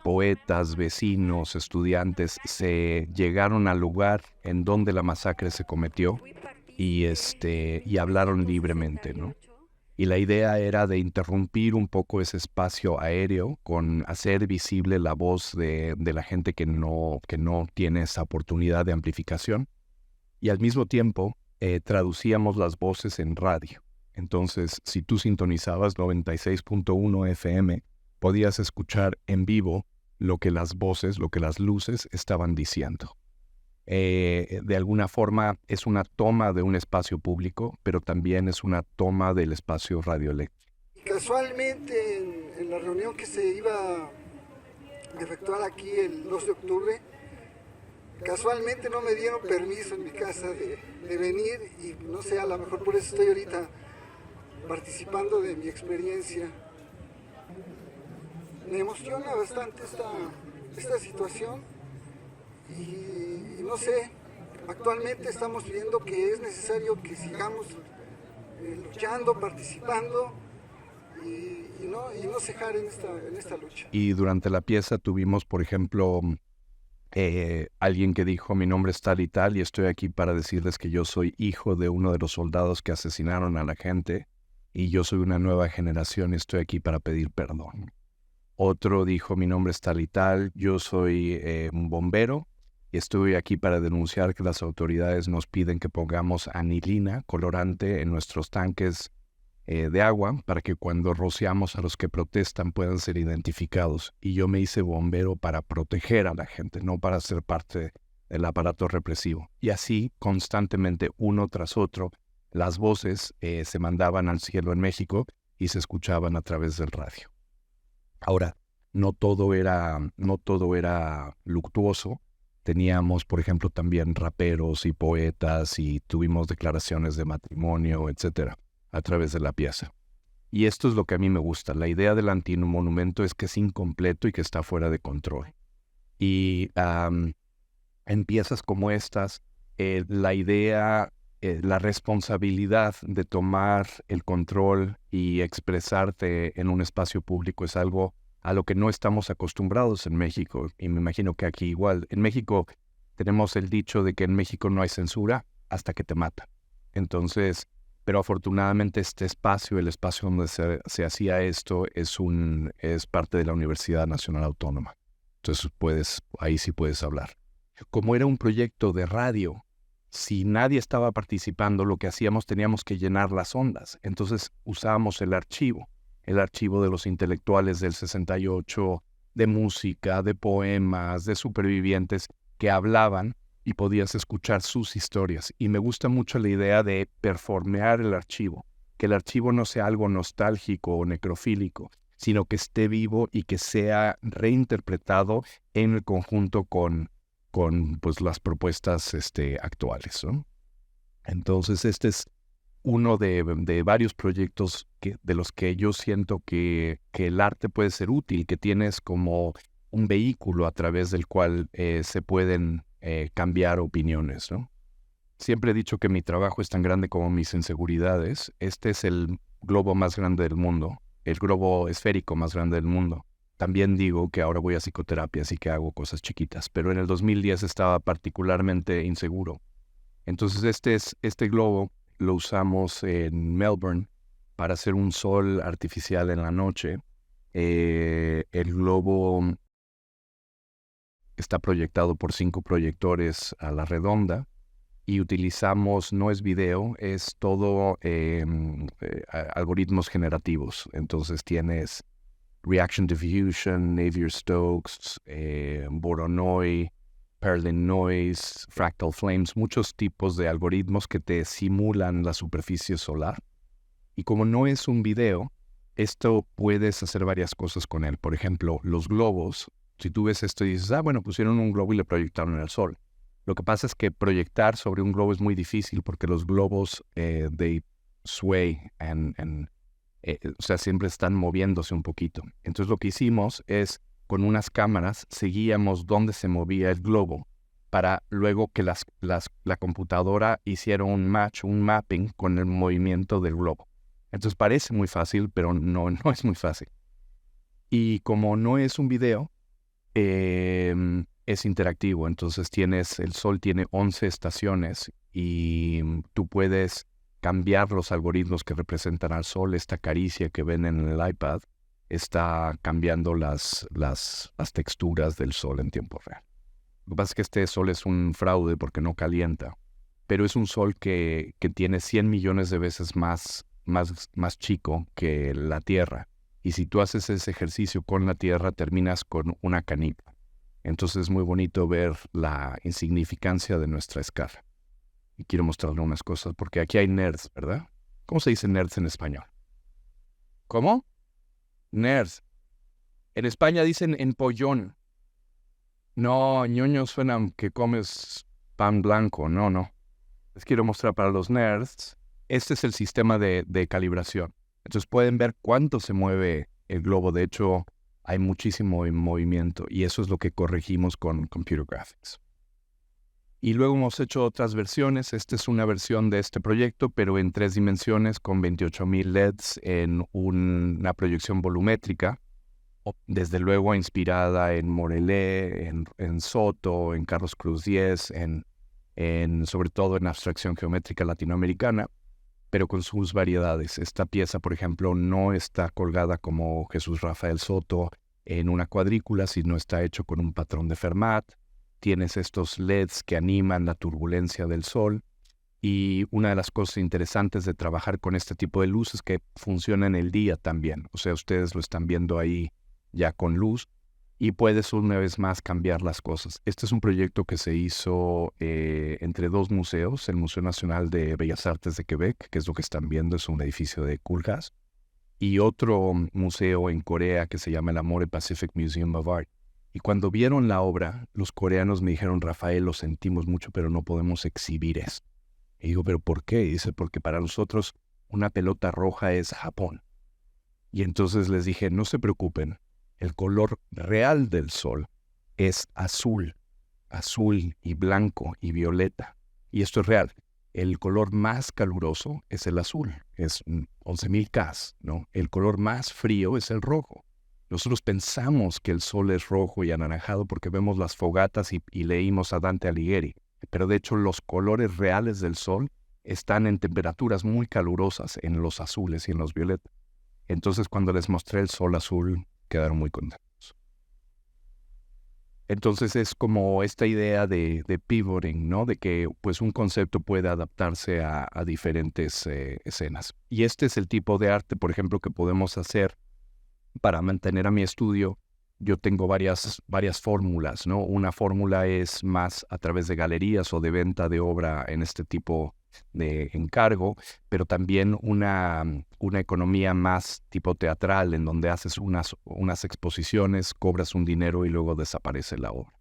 Poetas, vecinos, estudiantes se llegaron al lugar en donde la masacre se cometió y hablaron libremente, ¿no? Y la idea era de interrumpir un poco ese espacio aéreo con hacer visible la voz de la gente que no tiene esa oportunidad de amplificación. Y al mismo tiempo traducíamos las voces en radio. Entonces, si tú sintonizabas 96.1 FM, podías escuchar en vivo lo que las voces, lo que las luces estaban diciendo. De alguna forma es una toma de un espacio público, pero también es una toma del espacio radioeléctrico. Casualmente, en la reunión que se iba a efectuar aquí el 2 de octubre, casualmente no me dieron permiso en mi casa de venir y no sé, a lo mejor por eso estoy ahorita participando de mi experiencia. Me emociona bastante esta situación y no sé, actualmente estamos viendo que es necesario que sigamos luchando, participando y no cejar en esta lucha. Y durante la pieza tuvimos, por ejemplo, alguien que dijo: mi nombre es tal y estoy aquí para decirles que yo soy hijo de uno de los soldados que asesinaron a la gente y yo soy una nueva generación y estoy aquí para pedir perdón. Otro dijo: mi nombre es tal, yo soy un bombero y estoy aquí para denunciar que las autoridades nos piden que pongamos anilina, colorante, en nuestros tanques de agua para que cuando rociamos a los que protestan puedan ser identificados. Y yo me hice bombero para proteger a la gente, no para ser parte del aparato represivo. Y así, constantemente, uno tras otro, las voces se mandaban al cielo en México y se escuchaban a través del radio. Ahora, no todo era luctuoso. Teníamos, por ejemplo, también raperos y poetas y tuvimos declaraciones de matrimonio, etcétera, a través de la pieza. Y esto es lo que a mí me gusta. La idea del antimonumento es que es incompleto y que está fuera de control. Y en piezas como estas, la idea, la responsabilidad de tomar el control y expresarte en un espacio público es algo a lo que no estamos acostumbrados en México. Y me imagino que aquí igual. En México tenemos el dicho de que en México no hay censura hasta que te matan. Entonces, pero afortunadamente este espacio, el espacio donde se hacía esto, es parte de la Universidad Nacional Autónoma. Entonces ahí sí puedes hablar. Como era un proyecto de radio, si nadie estaba participando, lo que hacíamos, teníamos que llenar las ondas. Entonces usábamos el archivo de los intelectuales del 68, de música, de poemas, de supervivientes que hablaban y podías escuchar sus historias. Y me gusta mucho la idea de performear el archivo, que el archivo no sea algo nostálgico o necrofílico, sino que esté vivo y que sea reinterpretado en el conjunto con pues, las propuestas actuales, ¿no? Entonces, este es uno de varios proyectos de los que yo siento que el arte puede ser útil, que tienes como un vehículo a través del cual se pueden cambiar opiniones, ¿no? Siempre he dicho que mi trabajo es tan grande como mis inseguridades. Este es el globo más grande del mundo, el globo esférico más grande del mundo. también digo que ahora voy a psicoterapia, así que hago cosas chiquitas, pero en el 2010 estaba particularmente inseguro. Entonces este globo lo usamos en Melbourne para hacer un sol artificial en la noche. El globo está proyectado por 5 proyectores a la redonda y utilizamos, no es video, es todo algoritmos generativos. Entonces tienes Reaction Diffusion, Navier-Stokes, Voronoi, Perlin Noise, Fractal Flames, muchos tipos de algoritmos que te simulan la superficie solar. Y como no es un video, esto puedes hacer varias cosas con él. Por ejemplo, los globos, si tú ves esto y dices, bueno, pusieron un globo y le proyectaron en el sol. Lo que pasa es que proyectar sobre un globo es muy difícil porque los globos, they sway o sea, siempre están moviéndose un poquito. Entonces lo que hicimos es, con unas cámaras, seguíamos dónde se movía el globo para luego que la computadora hiciera un match, un mapping con el movimiento del globo. Entonces parece muy fácil, pero no es muy fácil. Y como no es un video, es interactivo. Entonces el sol tiene 11 estaciones y tú puedes cambiar los algoritmos que representan al sol. Esta caricia que ven en el iPad está cambiando las texturas del sol en tiempo real. Lo que pasa es que este sol es un fraude porque no calienta, pero es un sol que tiene 100 millones de veces más chico que la Tierra. Y si tú haces ese ejercicio con la Tierra, terminas con una canica. Entonces es muy bonito ver la insignificancia de nuestra escala. Y quiero mostrarle unas cosas, porque aquí hay nerds, ¿verdad? ¿Cómo se dice nerds en español? ¿Cómo? Nerds. En España dicen empollón. No, ñoño suena que comes pan blanco. No. Les quiero mostrar para los nerds. Este es el sistema de calibración. Entonces pueden ver cuánto se mueve el globo. De hecho, hay muchísimo movimiento y eso es lo que corregimos con Computer Graphics. Y luego hemos hecho otras versiones. Esta es una versión de este proyecto, pero en 3 dimensiones con 28,000 LEDs en una proyección volumétrica. Desde luego inspirada en Morellet, en Soto, en Carlos Cruz Diez, sobre todo en abstracción geométrica latinoamericana, pero con sus variedades. Esta pieza, por ejemplo, no está colgada como Jesús Rafael Soto en una cuadrícula, sino está hecho con un patrón de Fermat. Tienes estos LEDs que animan la turbulencia del sol. Y una de las cosas interesantes de trabajar con este tipo de luz es que funciona en el día también. O sea, ustedes lo están viendo ahí ya con luz y puedes una vez más cambiar las cosas. Este es un proyecto que se hizo entre 2 museos, el Museo Nacional de Bellas Artes de Quebec, que es lo que están viendo, es un edificio de Coolgaz, y otro museo en Corea que se llama el Amore Pacific Museum of Art. Y cuando vieron la obra, los coreanos me dijeron, Rafael, lo sentimos mucho, pero no podemos exhibir esto. Y digo, ¿pero por qué? Y dice, porque para nosotros una pelota roja es Japón. Y entonces les dije, no se preocupen, el color real del sol es azul y blanco y violeta. Y esto es real. El color más caluroso es el azul, es 11,000 K, ¿no? El color más frío es el rojo. Nosotros pensamos que el sol es rojo y anaranjado porque vemos las fogatas y leímos a Dante Alighieri. Pero de hecho los colores reales del sol están en temperaturas muy calurosas en los azules y en los violetas. Entonces cuando les mostré el sol azul, quedaron muy contentos. Entonces es como esta idea de pivoting, ¿no? De que pues un concepto puede adaptarse a diferentes escenas. Y este es el tipo de arte, por ejemplo, que podemos hacer para mantener a mi estudio. Yo tengo varias fórmulas, ¿no? Una fórmula es más a través de galerías o de venta de obra en este tipo de encargo, pero también una economía más tipo teatral, en donde haces unas exposiciones, cobras un dinero y luego desaparece la obra.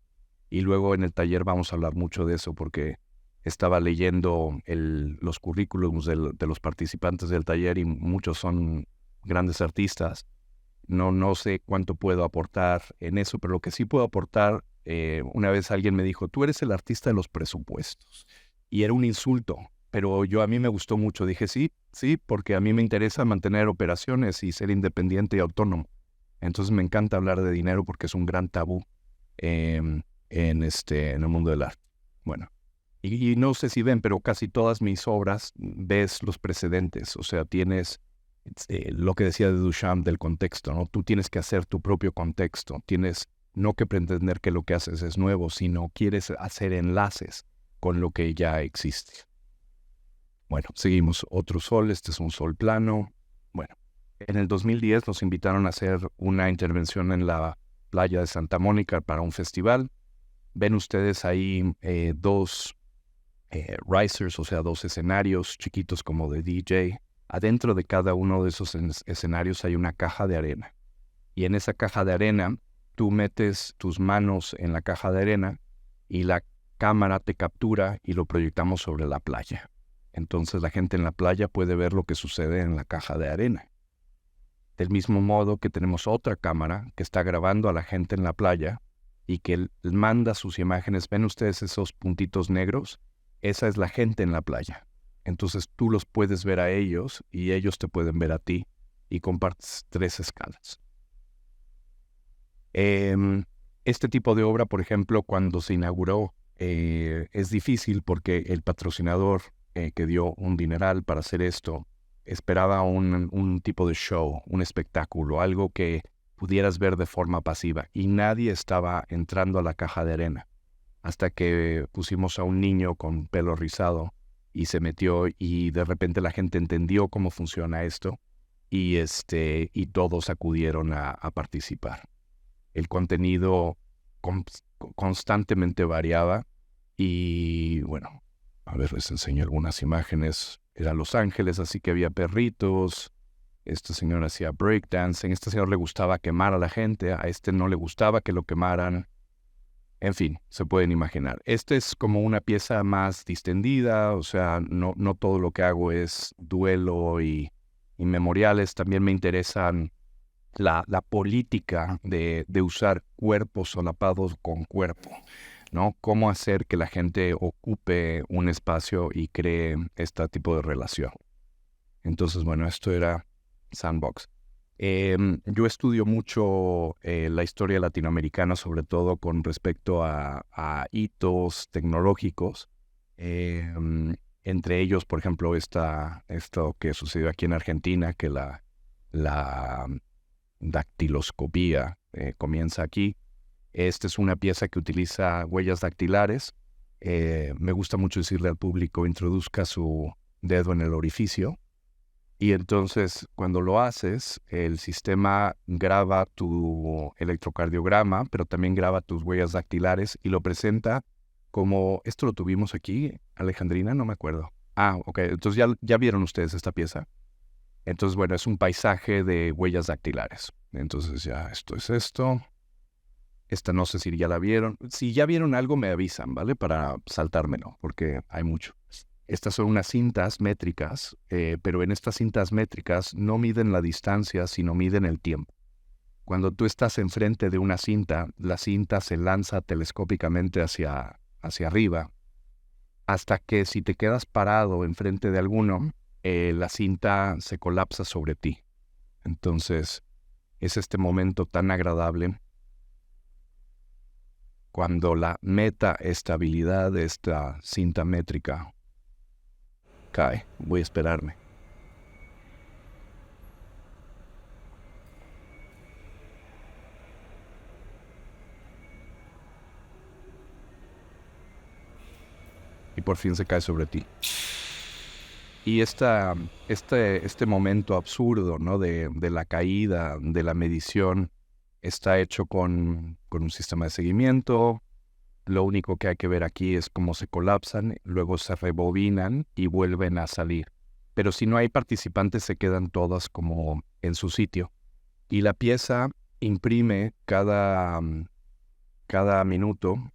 Y luego en el taller vamos a hablar mucho de eso porque estaba leyendo los currículums de los participantes del taller y muchos son grandes artistas. No sé cuánto puedo aportar en eso, pero lo que sí puedo aportar, una vez alguien me dijo, tú eres el artista de los presupuestos. Y era un insulto, pero a mí me gustó mucho. Dije, sí, porque a mí me interesa mantener operaciones y ser independiente y autónomo. Entonces me encanta hablar de dinero porque es un gran tabú en el mundo del arte. Bueno, y no sé si ven, pero casi todas mis obras ves los precedentes. O sea, tienes lo que decía de Duchamp del contexto, ¿no? Tú tienes que hacer tu propio contexto. Tienes no que pretender que lo que haces es nuevo, sino quieres hacer enlaces con lo que ya existe. Bueno, seguimos. Otro sol, este es un sol plano. Bueno, en el 2010 nos invitaron a hacer una intervención en la playa de Santa Mónica para un festival. Ven ustedes ahí dos risers, o sea, dos escenarios chiquitos como de DJ. Adentro de cada uno de esos escenarios hay una caja de arena. Y en esa caja de arena, tú metes tus manos en la caja de arena y la cámara te captura y lo proyectamos sobre la playa. Entonces la gente en la playa puede ver lo que sucede en la caja de arena. Del mismo modo que tenemos otra cámara que está grabando a la gente en la playa y que manda sus imágenes. ¿Ven ustedes esos puntitos negros? Esa es la gente en la playa. Entonces tú los puedes ver a ellos y ellos te pueden ver a ti y compartes 3 escalas. Este tipo de obra, por ejemplo, cuando se inauguró, es difícil porque el patrocinador que dio un dineral para hacer esto esperaba un tipo de show, un espectáculo, algo que pudieras ver de forma pasiva, y nadie estaba entrando a la caja de arena hasta que pusimos a un niño con pelo rizado y se metió, y de repente la gente entendió cómo funciona esto y todos acudieron a participar. El contenido constantemente variaba y bueno, a ver, les enseño algunas imágenes. Era Los Ángeles, así que había perritos. Este señor hacía breakdancing. A este señor le gustaba quemar a la gente. A este no le gustaba que lo quemaran. En fin, se pueden imaginar. Este es como una pieza más distendida. O sea, no todo lo que hago es duelo y memoriales. También me interesan la política de usar cuerpos solapados con cuerpo, ¿no? Cómo hacer que la gente ocupe un espacio y cree este tipo de relación. Entonces, bueno, esto era Sandbox. Yo estudio mucho la historia latinoamericana, sobre todo con respecto a hitos tecnológicos. Entre ellos, por ejemplo, esto que sucedió aquí en Argentina, que la dactiloscopía comienza aquí. Esta es una pieza que utiliza huellas dactilares. Me gusta mucho decirle al público, introduzca su dedo en el orificio. Y entonces, cuando lo haces, el sistema graba tu electrocardiograma, pero también graba tus huellas dactilares y lo presenta como... ¿Esto lo tuvimos aquí, Alejandrina? No me acuerdo. Ah, ok. Entonces ya vieron ustedes esta pieza. Entonces, bueno, es un paisaje de huellas dactilares. Entonces ya esto es esto. Esta no sé si ya la vieron. Si ya vieron algo, me avisan, ¿vale? Para saltármelo, porque hay mucho. Estas son unas cintas métricas, pero en estas cintas métricas no miden la distancia, sino miden el tiempo. Cuando tú estás enfrente de una cinta, la cinta se lanza telescópicamente hacia arriba, hasta que si te quedas parado enfrente de alguno, la cinta se colapsa sobre ti. Entonces, es este momento tan agradable cuando la metaestabilidad de esta cinta métrica cae. Voy a esperarme. Y por fin se cae sobre ti. Y este momento absurdo, ¿no? de la caída, de la medición, está hecho con un sistema de seguimiento. Lo único que hay que ver aquí es cómo se colapsan, luego se rebobinan y vuelven a salir. Pero si no hay participantes, se quedan todas como en su sitio. Y la pieza imprime cada minuto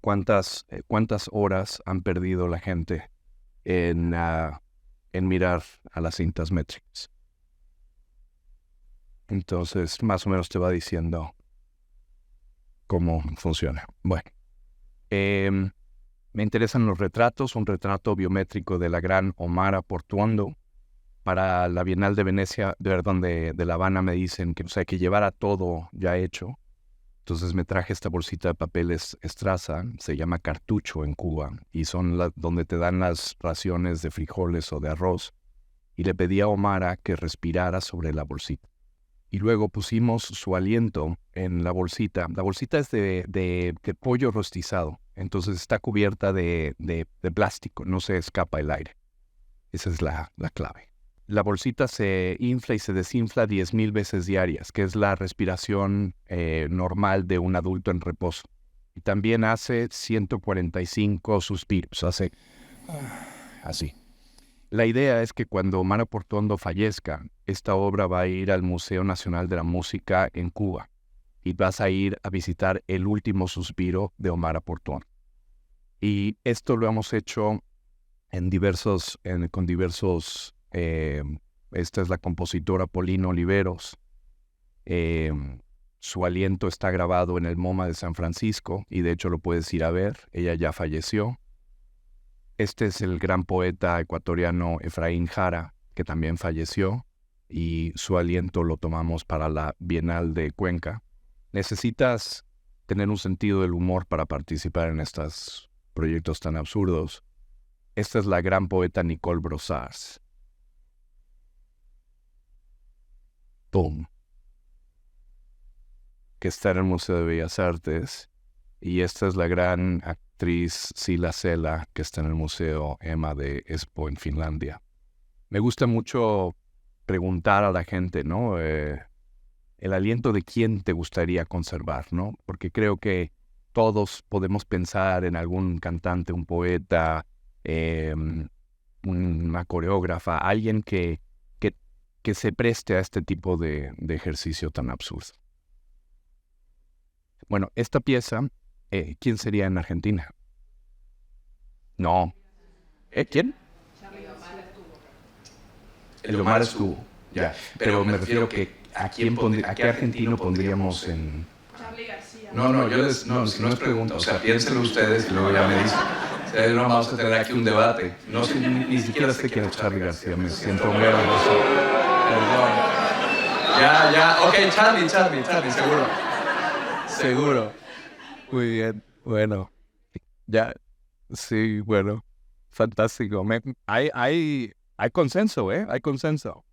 cuántas horas han perdido la gente en mirar a las cintas métricas. Entonces, más o menos te va diciendo cómo funciona. Bueno, me interesan los retratos. Un retrato biométrico de la gran Omara Portuondo. para la Bienal de Venecia, de La Habana, me dicen que, o sea, que llevara todo ya hecho. Entonces me traje esta bolsita de papeles Estraza, se llama cartucho en Cuba, y son donde te dan las raciones de frijoles o de arroz. Y le pedí a Omara que respirara sobre la bolsita. Y luego pusimos su aliento en la bolsita. La bolsita es de pollo rostizado, entonces está cubierta de plástico, no se escapa el aire. Esa es la clave. La bolsita se infla y se desinfla 10,000 veces diarias, que es la respiración normal de un adulto en reposo. Y también hace 145 suspiros, hace así. La idea es que cuando Omar Portuondo fallezca, esta obra va a ir al Museo Nacional de la Música en Cuba y vas a ir a visitar el último suspiro de Omar Portuondo. Y esto lo hemos hecho con diversos... esta es la compositora Paulina Oliveros. Su aliento está grabado en el MoMA de San Francisco y de hecho lo puedes ir a ver. Ella ya falleció. Este es el gran poeta ecuatoriano Efraín Jara, que también falleció, y su aliento lo tomamos para la Bienal de Cuenca. Necesitas tener un sentido del humor para participar en estos proyectos tan absurdos. Esta es la gran poeta Nicole Brossard. ¡Pum! Que está en el Museo de Bellas Artes. Y esta es la gran actriz Sila Sela, que está en el Museo Emma de Espoo en Finlandia. Me gusta mucho preguntar a la gente, ¿no? El aliento de quién te gustaría conservar, ¿no? Porque creo que todos podemos pensar en algún cantante, un poeta, una coreógrafa, alguien que se preste a este tipo de ejercicio tan absurdo. Bueno, esta pieza, ¿quién sería en Argentina? No. ¿Quién? El Omar estuvo, ya. Pero me refiero que ¿a qué argentino pondríamos en...? Charly García. No, si no es pregunta, o sea, piénsenlo ustedes y luego ya me dicen. No vamos a tener aquí un debate. No sé, ni siquiera sé quién es Charly García, me siento muy orgulloso. Perdón. Ya, ok, Charly, seguro. Muy bien, bueno. Ya, sí, bueno, fantástico. Hay consenso, hay consenso.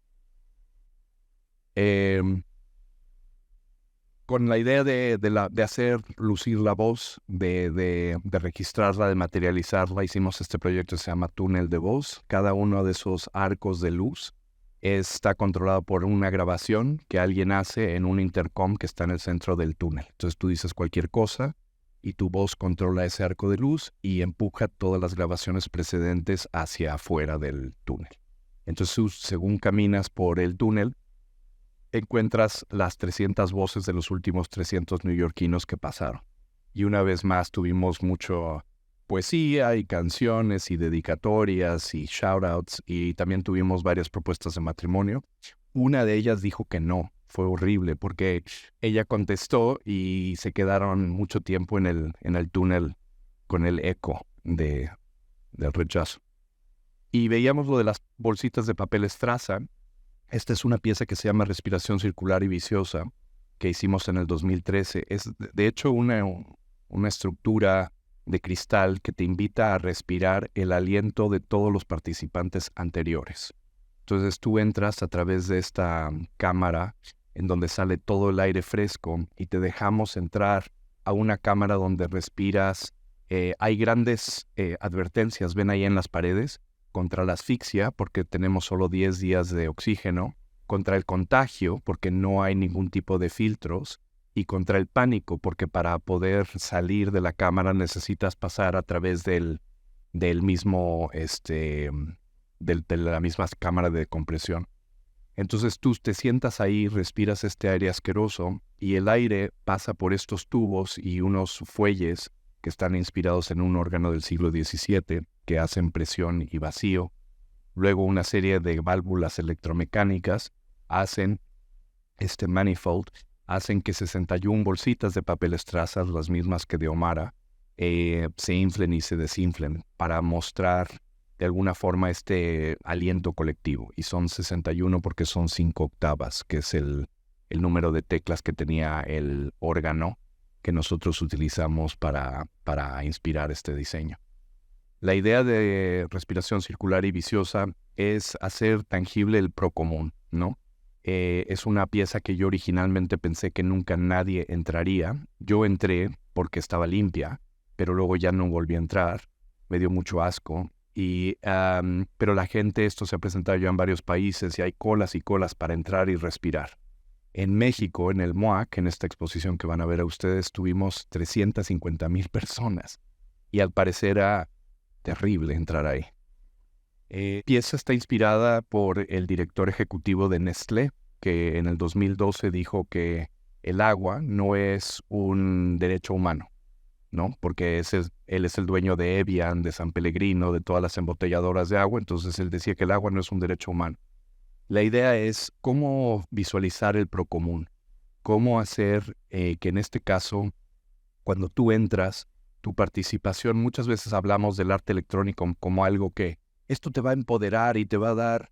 Con la idea de hacer lucir la voz, de registrarla, de materializarla, hicimos este proyecto que se llama Túnel de Voz. Cada uno de esos arcos de luz está controlado por una grabación que alguien hace en un intercom que está en el centro del túnel. Entonces tú dices cualquier cosa y tu voz controla ese arco de luz y empuja todas las grabaciones precedentes hacia afuera del túnel. Entonces, según caminas por el túnel, encuentras las 300 voces de los últimos 300 neoyorquinos que pasaron. Y una vez más tuvimos mucho poesía y canciones y dedicatorias y shoutouts, y también tuvimos varias propuestas de matrimonio. Una de ellas dijo que no. Fue horrible porque ella contestó y se quedaron mucho tiempo en el túnel con el eco del rechazo. Y veíamos lo de las bolsitas de papel Estraza. Esta es una pieza que se llama Respiración Circular y Viciosa, que hicimos en el 2013. Es, de hecho, una estructura de cristal que te invita a respirar el aliento de todos los participantes anteriores. Entonces tú entras a través de esta cámara en donde sale todo el aire fresco y te dejamos entrar a una cámara donde respiras. Hay grandes advertencias, ven ahí en las paredes, contra la asfixia, porque tenemos solo 10 días de oxígeno, contra el contagio, porque no hay ningún tipo de filtros, y contra el pánico, porque para poder salir de la cámara necesitas pasar a través de la misma cámara de compresión. Entonces tú te sientas ahí, respiras este aire asqueroso, y el aire pasa por estos tubos y unos fuelles que están inspirados en un órgano del siglo XVII, que hacen presión y vacío. Luego una serie de válvulas electromecánicas hacen este manifold, hacen que 61 bolsitas de papel Estraza, las mismas que de Omara, se inflen y se desinflen para mostrar de alguna forma este aliento colectivo. Y son 61 porque son 5 octavas, que es el número de teclas que tenía el órgano que nosotros utilizamos para inspirar este diseño. La idea de respiración circular y viciosa es hacer tangible el procomún, ¿no? Es una pieza que yo originalmente pensé que nunca nadie entraría. Yo entré porque estaba limpia, pero luego ya no volví a entrar. Me dio mucho asco. Pero la gente, esto se ha presentado ya en varios países y hay colas y colas para entrar y respirar. En México, en el MOAC, en esta exposición que van a ver a ustedes, tuvimos 350,000 personas. Y al parecer era terrible entrar ahí. La pieza está inspirada por el director ejecutivo de Nestlé, que en el 2012 dijo que el agua no es un derecho humano, ¿no? Porque él es el dueño de Evian, de San Pellegrino, de todas las embotelladoras de agua, entonces él decía que el agua no es un derecho humano. La idea es cómo visualizar el procomún, cómo hacer que en este caso, cuando tú entras, tu participación, muchas veces hablamos del arte electrónico como algo que esto te va a empoderar y te va a dar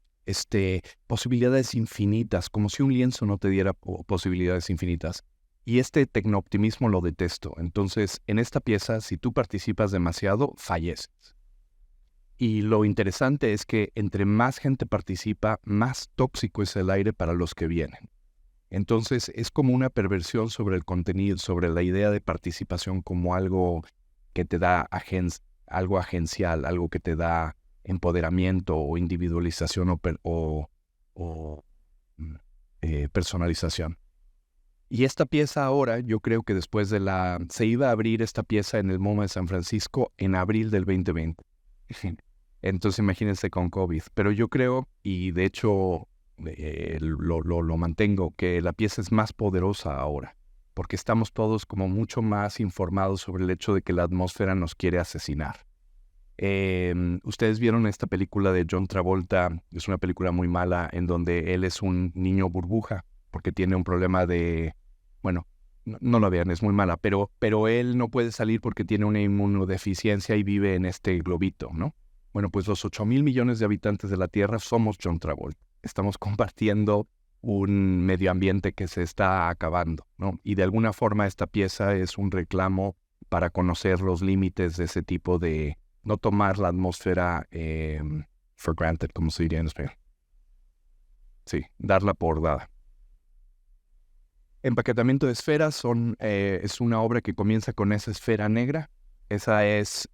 posibilidades infinitas, como si un lienzo no te diera posibilidades infinitas. Y este tecnooptimismo lo detesto. Entonces, en esta pieza, si tú participas demasiado, falleces. Y lo interesante es que entre más gente participa, más tóxico es el aire para los que vienen. Entonces, es como una perversión sobre el contenido, sobre la idea de participación como algo que te da algo agencial, algo que te da empoderamiento o individualización o personalización. Y esta pieza ahora, yo creo que después se iba a abrir esta pieza en el MoMA de San Francisco en abril del 2020. Entonces imagínense con COVID. Pero yo creo, y de hecho lo mantengo, que la pieza es más poderosa ahora, porque estamos todos como mucho más informados sobre el hecho de que la atmósfera nos quiere asesinar. Ustedes vieron esta película de John Travolta, es una película muy mala, en donde él es un niño burbuja, porque tiene un problema de... Bueno, no la vean, es muy mala, pero él no puede salir porque tiene una inmunodeficiencia y vive en este globito, ¿no? Bueno, pues los 8,000 millones de habitantes de la Tierra somos John Travolta. Estamos compartiendo un medio ambiente que se está acabando, ¿no? Y de alguna forma esta pieza es un reclamo para conocer los límites de ese tipo de... No tomar la atmósfera for granted, como se diría en español. Sí, darla por dada. Empaquetamiento de esferas es una obra que comienza con esa esfera negra. Esa es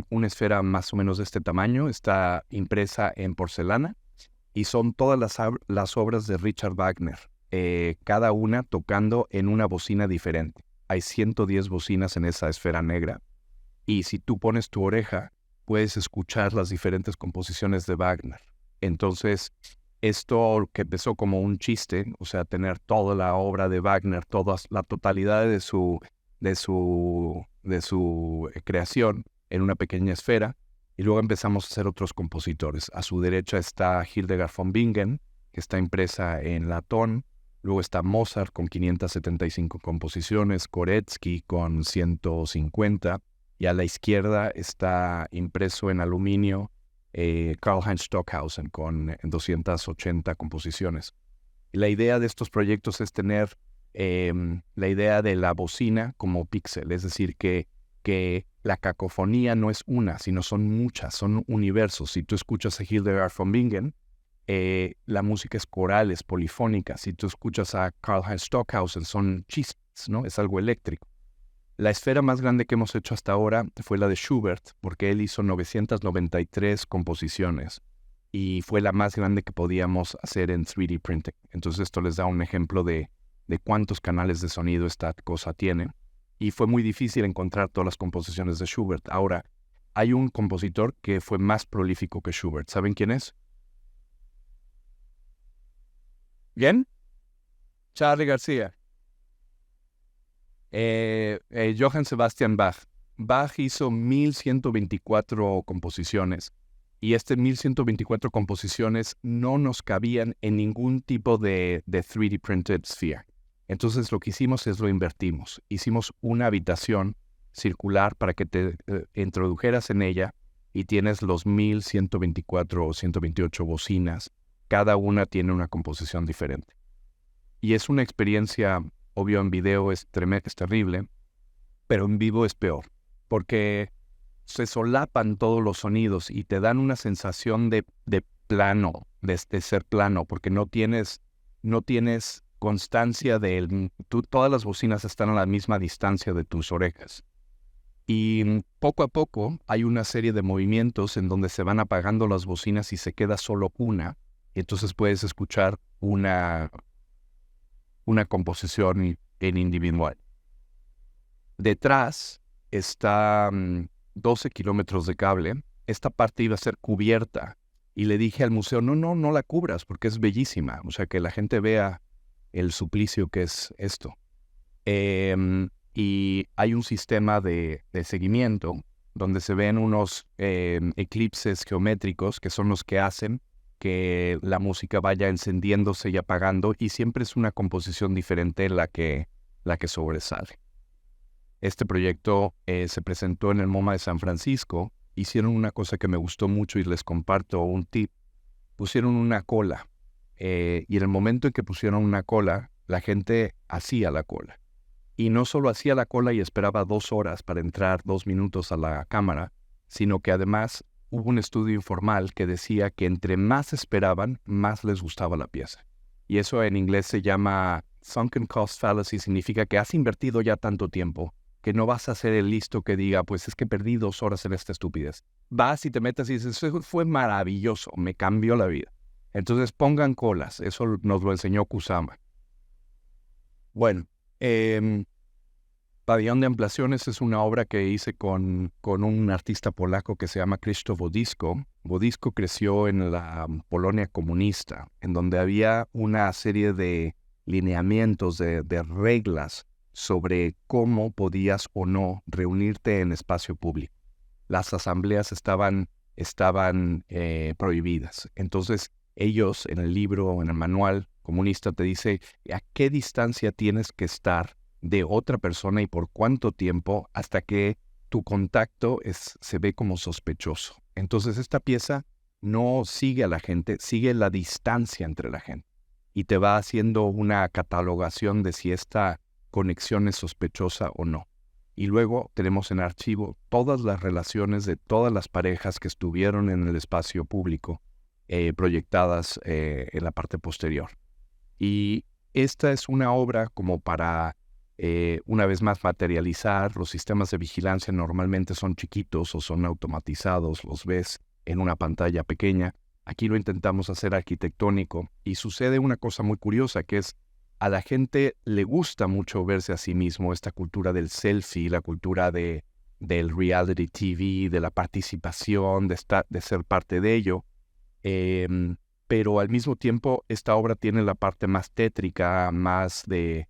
una esfera más o menos de este tamaño. Está impresa en porcelana y son todas las obras de Richard Wagner, cada una tocando en una bocina diferente. Hay 110 bocinas en esa esfera negra. Y si tú pones tu oreja, puedes escuchar las diferentes composiciones de Wagner. Entonces, esto que empezó como un chiste, o sea, tener toda la obra de Wagner, la totalidad de su creación en una pequeña esfera, y luego empezamos a hacer otros compositores. A su derecha está Hildegard von Bingen, que está impresa en latón. Luego está Mozart con 575 composiciones, Koretsky con 150, y a la izquierda está impreso en aluminio Karl-Heinz Stockhausen con 280 composiciones. Y la idea de estos proyectos es tener la idea de la bocina como píxel, es decir, que la cacofonía no es una, sino son muchas, son universos. Si tú escuchas a Hildegard von Bingen, la música es coral, es polifónica. Si tú escuchas a Karl-Heinz Stockhausen, son chispas, ¿no? Es algo eléctrico. La esfera más grande que hemos hecho hasta ahora fue la de Schubert, porque él hizo 993 composiciones y fue la más grande que podíamos hacer en 3D printing. Entonces esto les da un ejemplo de cuántos canales de sonido esta cosa tiene. Y fue muy difícil encontrar todas las composiciones de Schubert. Ahora, hay un compositor que fue más prolífico que Schubert. ¿Saben quién es? ¿Bien? Charly García. Johann Sebastian Bach. Bach hizo 1124 composiciones y 1124 composiciones no nos cabían en ningún tipo de 3D printed sphere. Entonces lo que hicimos es lo invertimos. Hicimos una habitación circular para que te introdujeras en ella y tienes los 1124 o 128 bocinas. Cada una tiene una composición diferente. Y es una experiencia, obvio en video es terrible, pero en vivo es peor, porque se solapan todos los sonidos y te dan una sensación de plano, de ser plano, porque no tienes constancia todas las bocinas están a la misma distancia de tus orejas. Y poco a poco hay una serie de movimientos en donde se van apagando las bocinas y se queda solo una, y entonces puedes escuchar una composición en individual. Detrás está 12 kilómetros de cable. Esta parte iba a ser cubierta. Y le dije al museo, no la cubras porque es bellísima. O sea, que la gente vea el suplicio que es esto. Y hay un sistema de seguimiento donde se ven unos eclipses geométricos que son los que hacen que la música vaya encendiéndose y apagando, y siempre es una composición diferente la que sobresale. Este proyecto se presentó en el MoMA de San Francisco. Hicieron una cosa que me gustó mucho y les comparto un tip. Pusieron una cola, y en el momento en que pusieron una cola, la gente hacía la cola. Y no solo hacía la cola y esperaba 2 horas para entrar 2 minutos a la cámara, sino que además hubo un estudio informal que decía que entre más esperaban, más les gustaba la pieza. Y eso en inglés se llama Sunken Cost Fallacy, significa que has invertido ya tanto tiempo que no vas a ser el listo que diga, pues es que perdí 2 horas en esta estupidez. Vas y te metes y dices, eso fue maravilloso, me cambió la vida. Entonces pongan colas, eso nos lo enseñó Kusama. Bueno, Pabellón de Ampliaciones es una obra que hice con un artista polaco que se llama Krzysztof Wodiszko. Wodiszko creció en la Polonia comunista, en donde había una serie de lineamientos, de reglas sobre cómo podías o no reunirte en espacio público. Las asambleas estaban prohibidas. Entonces, ellos en el libro, en el manual comunista, te dice a qué distancia tienes que estar de otra persona y por cuánto tiempo hasta que tu contacto se ve como sospechoso. Entonces esta pieza no sigue a la gente, sigue la distancia entre la gente y te va haciendo una catalogación de si esta conexión es sospechosa o no. Y luego tenemos en archivo todas las relaciones de todas las parejas que estuvieron en el espacio público proyectadas en la parte posterior. Y esta es una obra como para una vez más materializar. Los sistemas de vigilancia normalmente son chiquitos o son automatizados, los ves en una pantalla pequeña. Aquí lo intentamos hacer arquitectónico y sucede una cosa muy curiosa, que es a la gente le gusta mucho verse a sí mismo, esta cultura del selfie, la cultura del reality TV, de la participación, de ser parte de ello. Pero al mismo tiempo esta obra tiene la parte más tétrica, más de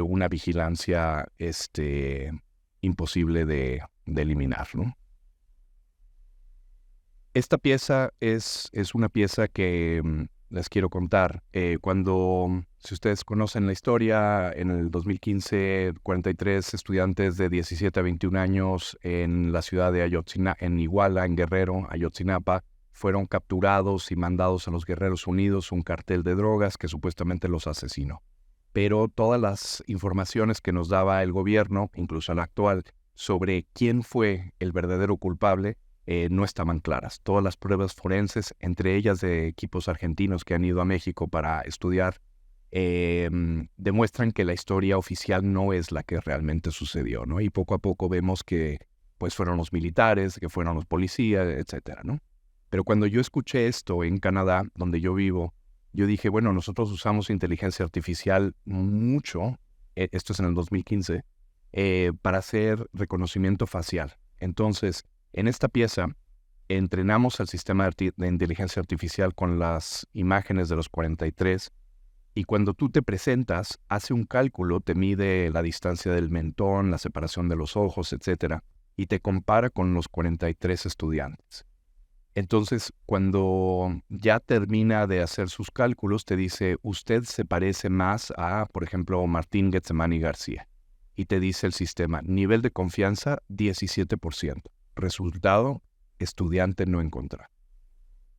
una vigilancia imposible de eliminar, ¿no? Esta pieza es una pieza que les quiero contar. Si ustedes conocen la historia, en el 2015, 43 estudiantes de 17 a 21 años en la ciudad de Ayotzinapa, en Iguala, en Guerrero, Ayotzinapa, fueron capturados y mandados a los Guerreros Unidos, un cartel de drogas que supuestamente los asesinó. Pero todas las informaciones que nos daba el gobierno, incluso el actual, sobre quién fue el verdadero culpable, no estaban claras. Todas las pruebas forenses, entre ellas de equipos argentinos que han ido a México para estudiar, demuestran que la historia oficial no es la que realmente sucedió, ¿no? Y poco a poco vemos que pues fueron los militares, que fueron los policías, etcétera, ¿no? Pero cuando yo escuché esto en Canadá, donde yo vivo, yo dije, bueno, nosotros usamos inteligencia artificial mucho, esto es en el 2015, para hacer reconocimiento facial. Entonces, en esta pieza, entrenamos al sistema de inteligencia artificial con las imágenes de los 43, y cuando tú te presentas, hace un cálculo, te mide la distancia del mentón, la separación de los ojos, etcétera, y te compara con los 43 estudiantes. Entonces, cuando ya termina de hacer sus cálculos, te dice, usted se parece más a, por ejemplo, Martín Getsemani García. Y te dice el sistema, nivel de confianza, 17%. Resultado, estudiante no encontrar.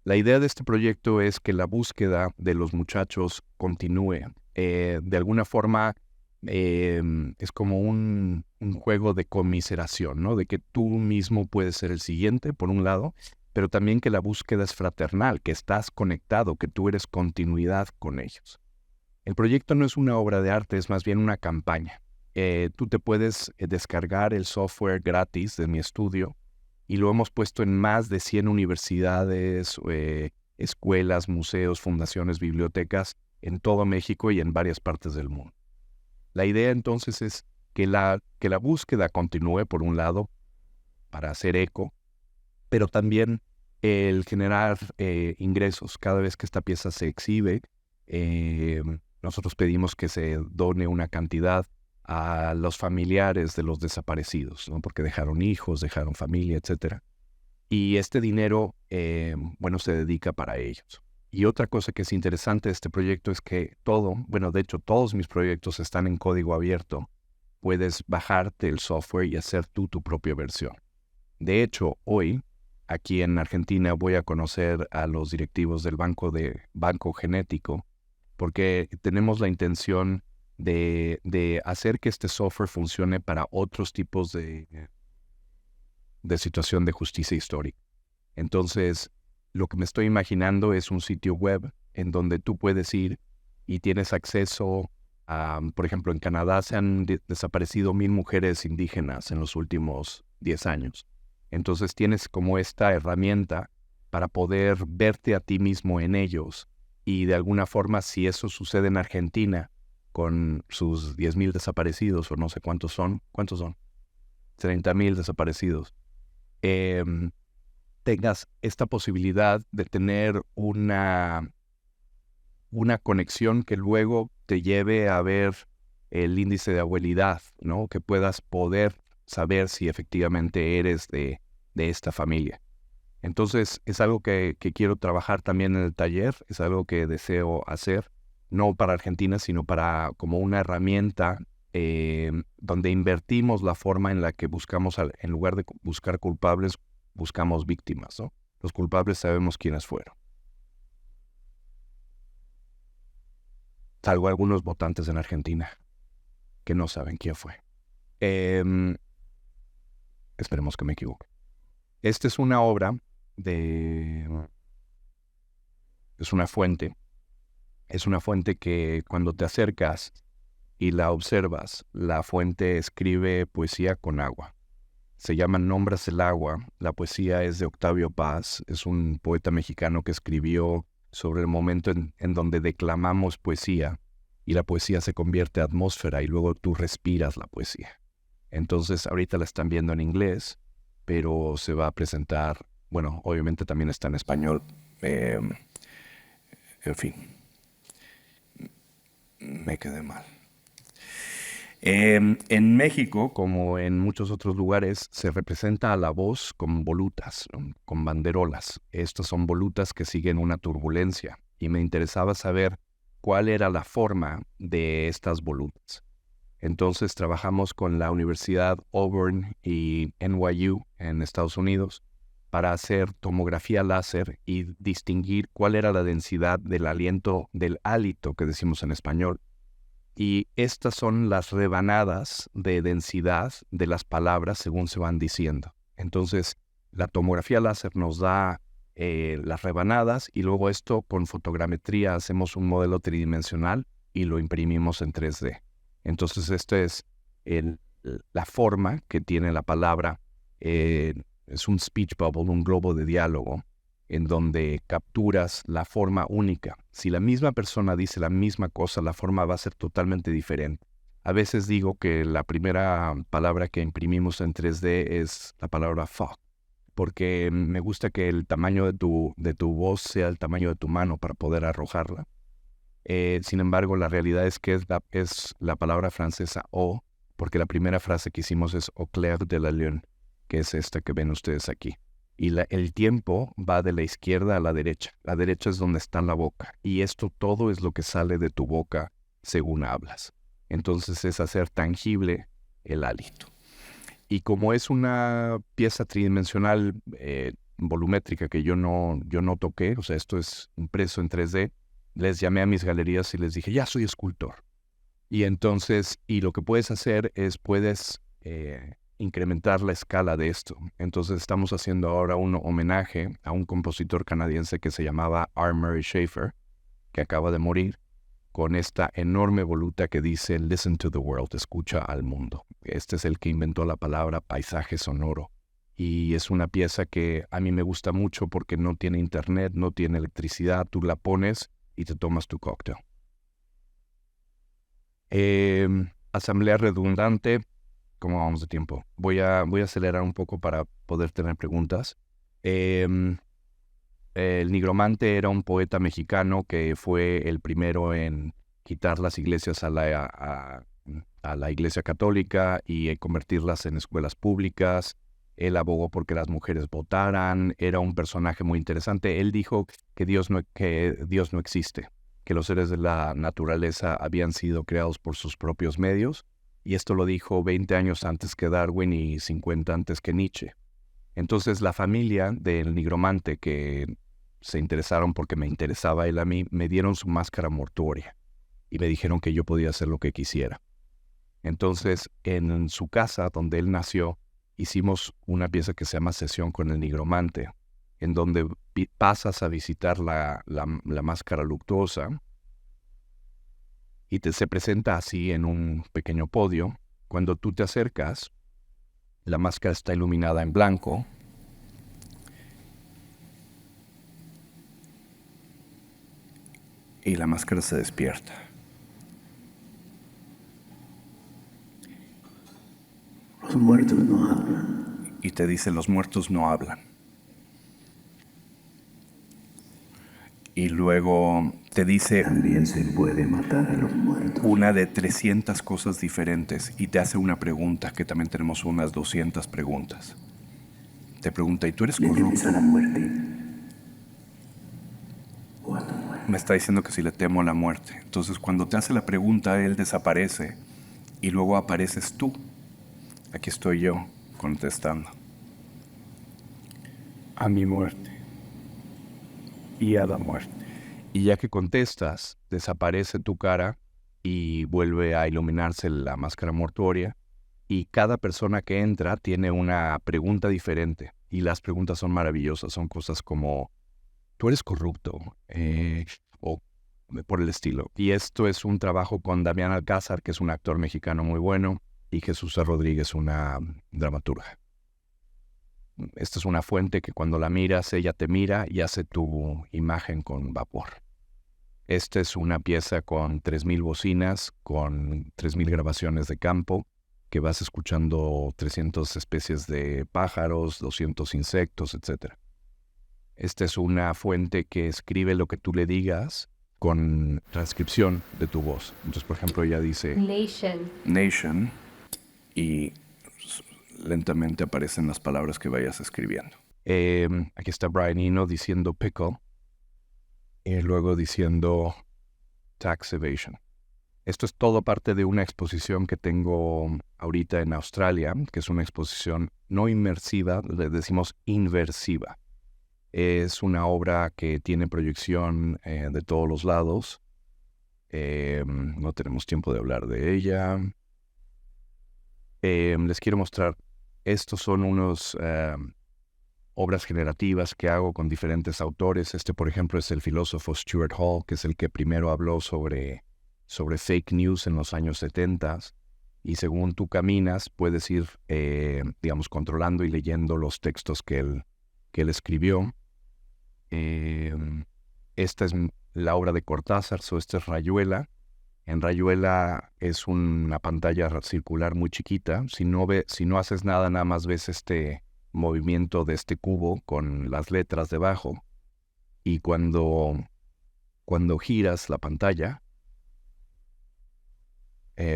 La idea de este proyecto es que la búsqueda de los muchachos continúe. De alguna forma es como un juego de conmiseración, ¿no? De que tú mismo puedes ser el siguiente, por un lado, pero también que la búsqueda es fraternal, que estás conectado, que tú eres continuidad con ellos. El proyecto no es una obra de arte, es más bien una campaña. Tú te puedes descargar el software gratis de mi estudio y lo hemos puesto en más de 100 universidades, escuelas, museos, fundaciones, bibliotecas en todo México y en varias partes del mundo. La idea entonces es que la búsqueda continúe, por un lado, para hacer eco, pero también el generar ingresos. Cada vez que esta pieza se exhibe, nosotros pedimos que se done una cantidad a los familiares de los desaparecidos, ¿no? Porque dejaron hijos, dejaron familia, etc. Y este dinero, se dedica para ellos. Y otra cosa que es interesante de este proyecto es que de hecho todos mis proyectos están en código abierto. Puedes bajarte el software y hacer tú tu propia versión. De hecho, hoy, aquí en Argentina, voy a conocer a los directivos del Banco Genético, porque tenemos la intención de hacer que este software funcione para otros tipos de situación de justicia histórica. Entonces, lo que me estoy imaginando es un sitio web en donde tú puedes ir y tienes acceso a, por ejemplo, en Canadá se han desaparecido 1,000 mujeres indígenas en los últimos 10 años. Entonces tienes como esta herramienta para poder verte a ti mismo en ellos y de alguna forma, si eso sucede en Argentina con sus 10,000 desaparecidos o no sé cuántos son, 30,000 desaparecidos, tengas esta posibilidad de tener una conexión que luego te lleve a ver el índice de abuelidad, ¿no? Que puedas poder saber si efectivamente eres de esta familia. Entonces, es algo que quiero trabajar también en el taller, es algo que deseo hacer, no para Argentina, sino para como una herramienta donde invertimos la forma en la que buscamos, en lugar de buscar culpables, buscamos víctimas, ¿no? Los culpables sabemos quiénes fueron. Salvo algunos votantes en Argentina que no saben quién fue. Esperemos que me equivoque. Esta es una obra es una fuente. Es una fuente que cuando te acercas y la observas, la fuente escribe poesía con agua. Se llama Nombras el agua. La poesía es de Octavio Paz. Es un poeta mexicano que escribió sobre el momento en donde declamamos poesía y la poesía se convierte en atmósfera y luego tú respiras la poesía. Entonces ahorita la están viendo en inglés, pero se va a presentar, obviamente también está en español. En fin, me quedé mal. En México, como en muchos otros lugares, se representa a la voz con volutas, ¿no? Con banderolas. Estas son volutas que siguen una turbulencia y me interesaba saber cuál era la forma de estas volutas. Entonces trabajamos con la Universidad Auburn y NYU en Estados Unidos para hacer tomografía láser y distinguir cuál era la densidad del hálito que decimos en español. Y estas son las rebanadas de densidad de las palabras según se van diciendo. Entonces, la tomografía láser nos da las rebanadas y luego esto con fotogrametría hacemos un modelo tridimensional y lo imprimimos en 3D. Entonces, esta es la forma que tiene la palabra. Es un speech bubble, un globo de diálogo, en donde capturas la forma única. Si la misma persona dice la misma cosa, la forma va a ser totalmente diferente. A veces digo que la primera palabra que imprimimos en 3D es la palabra fuck, porque me gusta que el tamaño de tu voz sea el tamaño de tu mano para poder arrojarla. Sin embargo, la realidad es que es la palabra francesa o, porque la primera frase que hicimos es au clair de la lune, que es esta que ven ustedes aquí. Y el tiempo va de la izquierda a la derecha. La derecha es donde está la boca. Y esto todo es lo que sale de tu boca según hablas. Entonces es hacer tangible el hálito. Y como es una pieza tridimensional, volumétrica que yo no toqué, o sea, esto es impreso en 3D, les llamé a mis galerías y les dije, ya soy escultor. Y entonces, lo que puedes hacer es, puedes incrementar la escala de esto. Entonces estamos haciendo ahora un homenaje a un compositor canadiense que se llamaba R. Murray Schafer, que acaba de morir, con esta enorme voluta que dice Listen to the world, escucha al mundo. Este es el que inventó la palabra paisaje sonoro. Y es una pieza que a mí me gusta mucho porque no tiene internet, no tiene electricidad, tú la pones y te tomas tu cóctel. Asamblea redundante, ¿cómo vamos de tiempo? Voy a acelerar un poco para poder tener preguntas. El nigromante era un poeta mexicano que fue el primero en quitar las iglesias a la iglesia católica y convertirlas en escuelas públicas. Él abogó porque las mujeres votaran. Era un personaje muy interesante. Él dijo que Dios no existe, que los seres de la naturaleza habían sido creados por sus propios medios. Y esto lo dijo 20 años antes que Darwin y 50 antes que Nietzsche. Entonces la familia del nigromante, que se interesaron porque me interesaba él a mí, me dieron su máscara mortuoria y me dijeron que yo podía hacer lo que quisiera. Entonces, en su casa, donde él nació, hicimos una pieza que se llama Sesión con el nigromante, en donde pasas a visitar la máscara luctuosa y se presenta así en un pequeño podio. Cuando tú te acercas, la máscara está iluminada en blanco. Y la máscara se despierta. Los muertos no hablan. Y te dice, los muertos no hablan. Y luego te dice... También se puede matar a los muertos. Una de 300 cosas diferentes. Y te hace una pregunta, que también tenemos unas 200 preguntas. Te pregunta, ¿y tú eres ¿Le corrupto? temes a la muerte? ¿O a tu muerte? Me está diciendo que si le temo a la muerte. Entonces, cuando te hace la pregunta, él desaparece. Y luego apareces tú. Aquí estoy yo, contestando. A mi muerte. Y a la muerte. Y ya que contestas, desaparece tu cara y vuelve a iluminarse la máscara mortuoria. Y cada persona que entra tiene una pregunta diferente. Y las preguntas son maravillosas. Son cosas como, ¿tú eres corrupto? O por el estilo. Y esto es un trabajo con Damián Alcázar, que es un actor mexicano muy bueno, y Jesús Rodríguez, una dramaturga. Esta es una fuente que cuando la miras, ella te mira y hace tu imagen con vapor. Esta es una pieza con 3,000 bocinas, con 3,000 grabaciones de campo, que vas escuchando 300 especies de pájaros, 200 insectos, etc. Esta es una fuente que escribe lo que tú le digas con transcripción de tu voz. Entonces, por ejemplo, ella dice... Nation. Y lentamente aparecen las palabras que vayas escribiendo. Aquí está Brian Eno diciendo pickle. Y luego diciendo tax evasion. Esto es todo parte de una exposición que tengo ahorita en Australia, que es una exposición no inmersiva, le decimos inversiva. Es una obra que tiene proyección de todos los lados. No tenemos tiempo de hablar de ella. Les quiero mostrar, estos son unos obras generativas que hago con diferentes autores. Este, por ejemplo, es el filósofo Stuart Hall, que es el que primero habló sobre fake news en los años 70. Y según tú caminas, puedes ir, controlando y leyendo los textos que él escribió. Esta es la obra de Cortázar, esta es Rayuela. En Rayuela es una pantalla circular muy chiquita. Si no haces nada, nada más ves este movimiento de este cubo con las letras debajo. Y cuando giras la pantalla,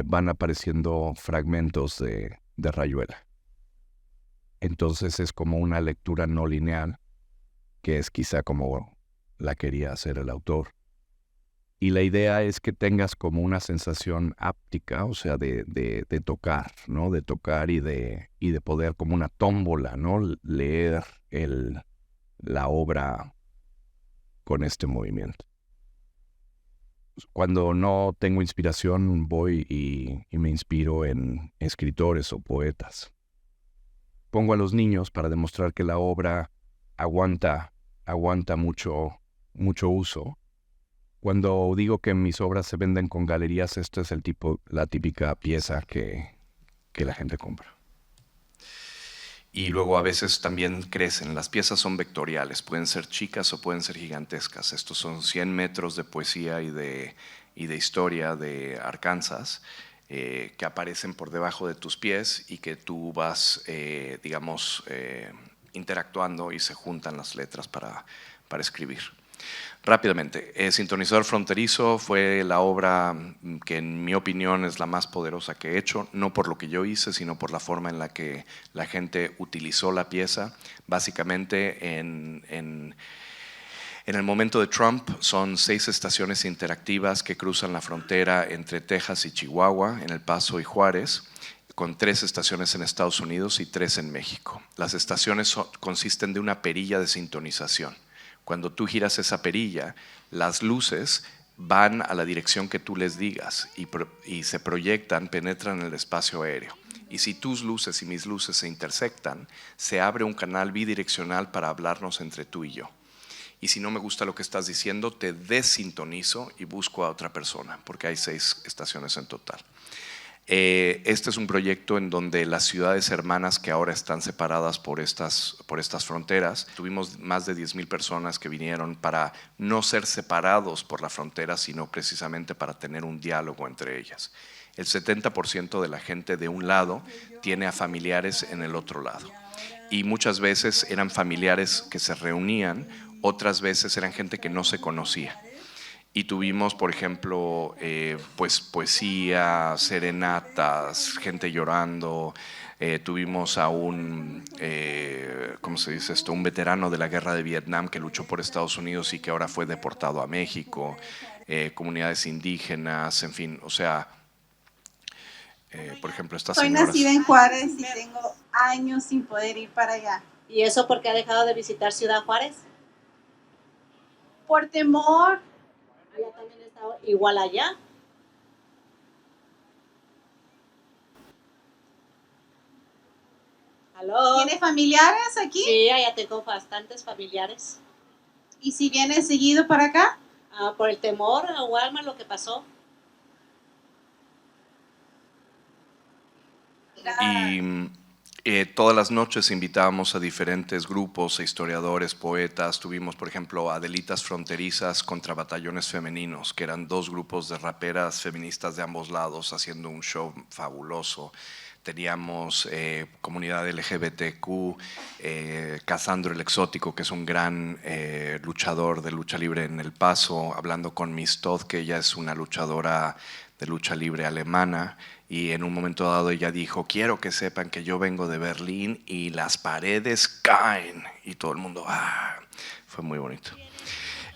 van apareciendo fragmentos de Rayuela. Entonces es como una lectura no lineal, que es quizá como la quería hacer el autor. Y la idea es que tengas como una sensación áptica, o sea, de tocar, ¿no? De tocar y de poder, como una tómbola, ¿no? Leer la obra con este movimiento. Cuando no tengo inspiración, voy y me inspiro en escritores o poetas. Pongo a los niños para demostrar que la obra aguanta mucho uso. Cuando digo que mis obras se venden con galerías, esto es la típica pieza que la gente compra. Y luego a veces también crecen. Las piezas son vectoriales, pueden ser chicas o pueden ser gigantescas. Estos son 100 metros de poesía y de historia de Arkansas que aparecen por debajo de tus pies y que tú vas, interactuando y se juntan las letras para escribir. Rápidamente, Sintonizador Fronterizo fue la obra que en mi opinión es la más poderosa que he hecho, no por lo que yo hice, sino por la forma en la que la gente utilizó la pieza. Básicamente en el momento de Trump son 6 estaciones interactivas que cruzan la frontera entre Texas y Chihuahua, en El Paso y Juárez, con 3 estaciones en Estados Unidos y 3 en México. Las estaciones consisten de una perilla de sintonización. Cuando tú giras esa perilla, las luces van a la dirección que tú les digas y se proyectan, penetran en el espacio aéreo. Y si tus luces y mis luces se intersectan, se abre un canal bidireccional para hablarnos entre tú y yo. Y si no me gusta lo que estás diciendo, te desintonizo y busco a otra persona, porque hay 6 estaciones en total. Este es un proyecto en donde las ciudades hermanas que ahora están separadas por estas fronteras, tuvimos más de 10,000 personas que vinieron para no ser separados por la frontera, sino precisamente para tener un diálogo entre ellas. El 70% de la gente de un lado tiene a familiares en el otro lado. Y muchas veces eran familiares que se reunían, otras veces eran gente que no se conocía. Y tuvimos, por ejemplo, pues poesía, serenatas, gente llorando. Tuvimos a un, ¿cómo se dice esto? Un veterano de la guerra de Vietnam que luchó por Estados Unidos y que ahora fue deportado a México. Comunidades indígenas, en fin, o sea, por ejemplo, estas señoras. Soy nacida en Juárez y tengo años sin poder ir para allá. ¿Y eso por qué ha dejado de visitar Ciudad Juárez? Por temor. Allá también está igual allá. ¿Aló? ¿Tiene familiares aquí? Sí, allá tengo bastantes familiares. ¿Y si viene seguido para acá? Por el temor a Walmart, lo que pasó. Y todas las noches invitábamos a diferentes grupos, historiadores, poetas. Tuvimos, por ejemplo, Adelitas Fronterizas contra Batallones Femeninos, que eran 2 grupos de raperas feministas de ambos lados haciendo un show fabuloso. Teníamos comunidad LGBTQ, Casandro el Exótico, que es un gran luchador de lucha libre en El Paso, hablando con Miss Todd, que ella es una luchadora de lucha libre alemana, y en un momento dado ella dijo: quiero que sepan que yo vengo de Berlín y las paredes caen, y todo el mundo, fue muy bonito.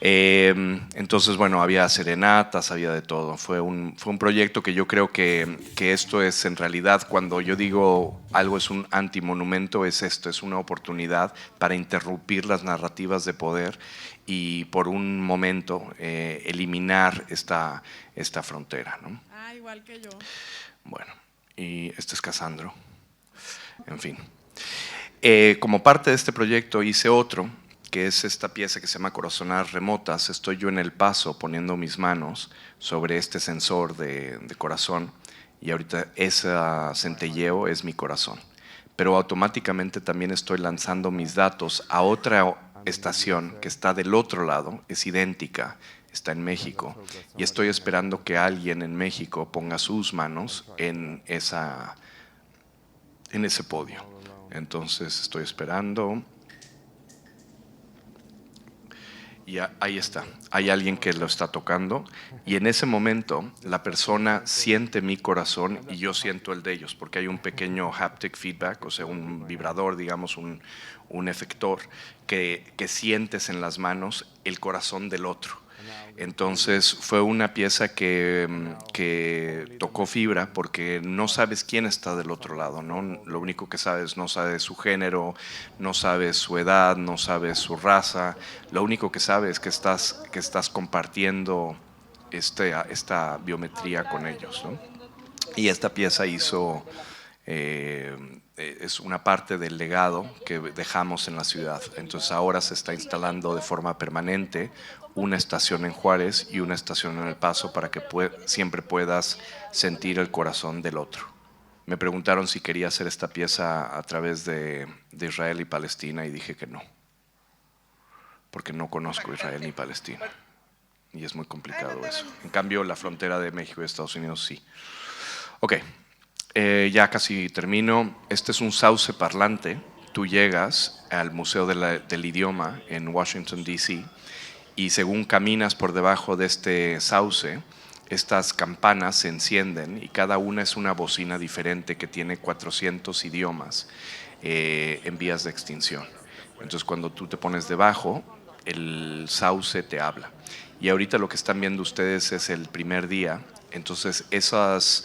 Entonces, bueno, había serenatas, había de todo. Fue un proyecto que yo creo que esto es en realidad, cuando yo digo algo es un antimonumento, es esto, es una oportunidad para interrumpir las narrativas de poder y por un momento eliminar esta frontera, ¿no? Igual que yo. Bueno, y este es Casandro. En fin. Como parte de este proyecto hice otro, que es esta pieza que se llama Corazonadas Remotas. Estoy yo en El Paso poniendo mis manos sobre este sensor de corazón, y ahorita ese centelleo es mi corazón. Pero automáticamente también estoy lanzando mis datos a otra estación que está del otro lado, es idéntica, está en México, y estoy esperando que alguien en México ponga sus manos en ese podio. Entonces estoy esperando. Y ahí está, hay alguien que lo está tocando, y en ese momento la persona siente mi corazón y yo siento el de ellos, porque hay un pequeño haptic feedback, o sea, un vibrador, digamos, un efector, que sientes en las manos el corazón del otro. Entonces fue una pieza que tocó fibra porque no sabes quién está del otro lado, ¿no? Lo único que sabes, no sabes su género, no sabes su edad, no sabes su raza. Lo único que sabes es que estás compartiendo esta biometría con ellos, ¿no? Y esta pieza hizo... es una parte del legado que dejamos en la ciudad. Entonces ahora se está instalando de forma permanente una estación en Juárez y una estación en El Paso para que siempre puedas sentir el corazón del otro. Me preguntaron si quería hacer esta pieza a través de Israel y Palestina y dije que no, porque no conozco Israel ni Palestina y es muy complicado eso. En cambio, la frontera de México y Estados Unidos sí. Ok. Ya casi termino. Este es un sauce parlante. Tú llegas al Museo del Idioma en Washington, D.C. y según caminas por debajo de este sauce, estas campanas se encienden y cada una es una bocina diferente que tiene 400 idiomas en vías de extinción. Entonces cuando tú te pones debajo, el sauce te habla. Y ahorita lo que están viendo ustedes es el primer día. Entonces esas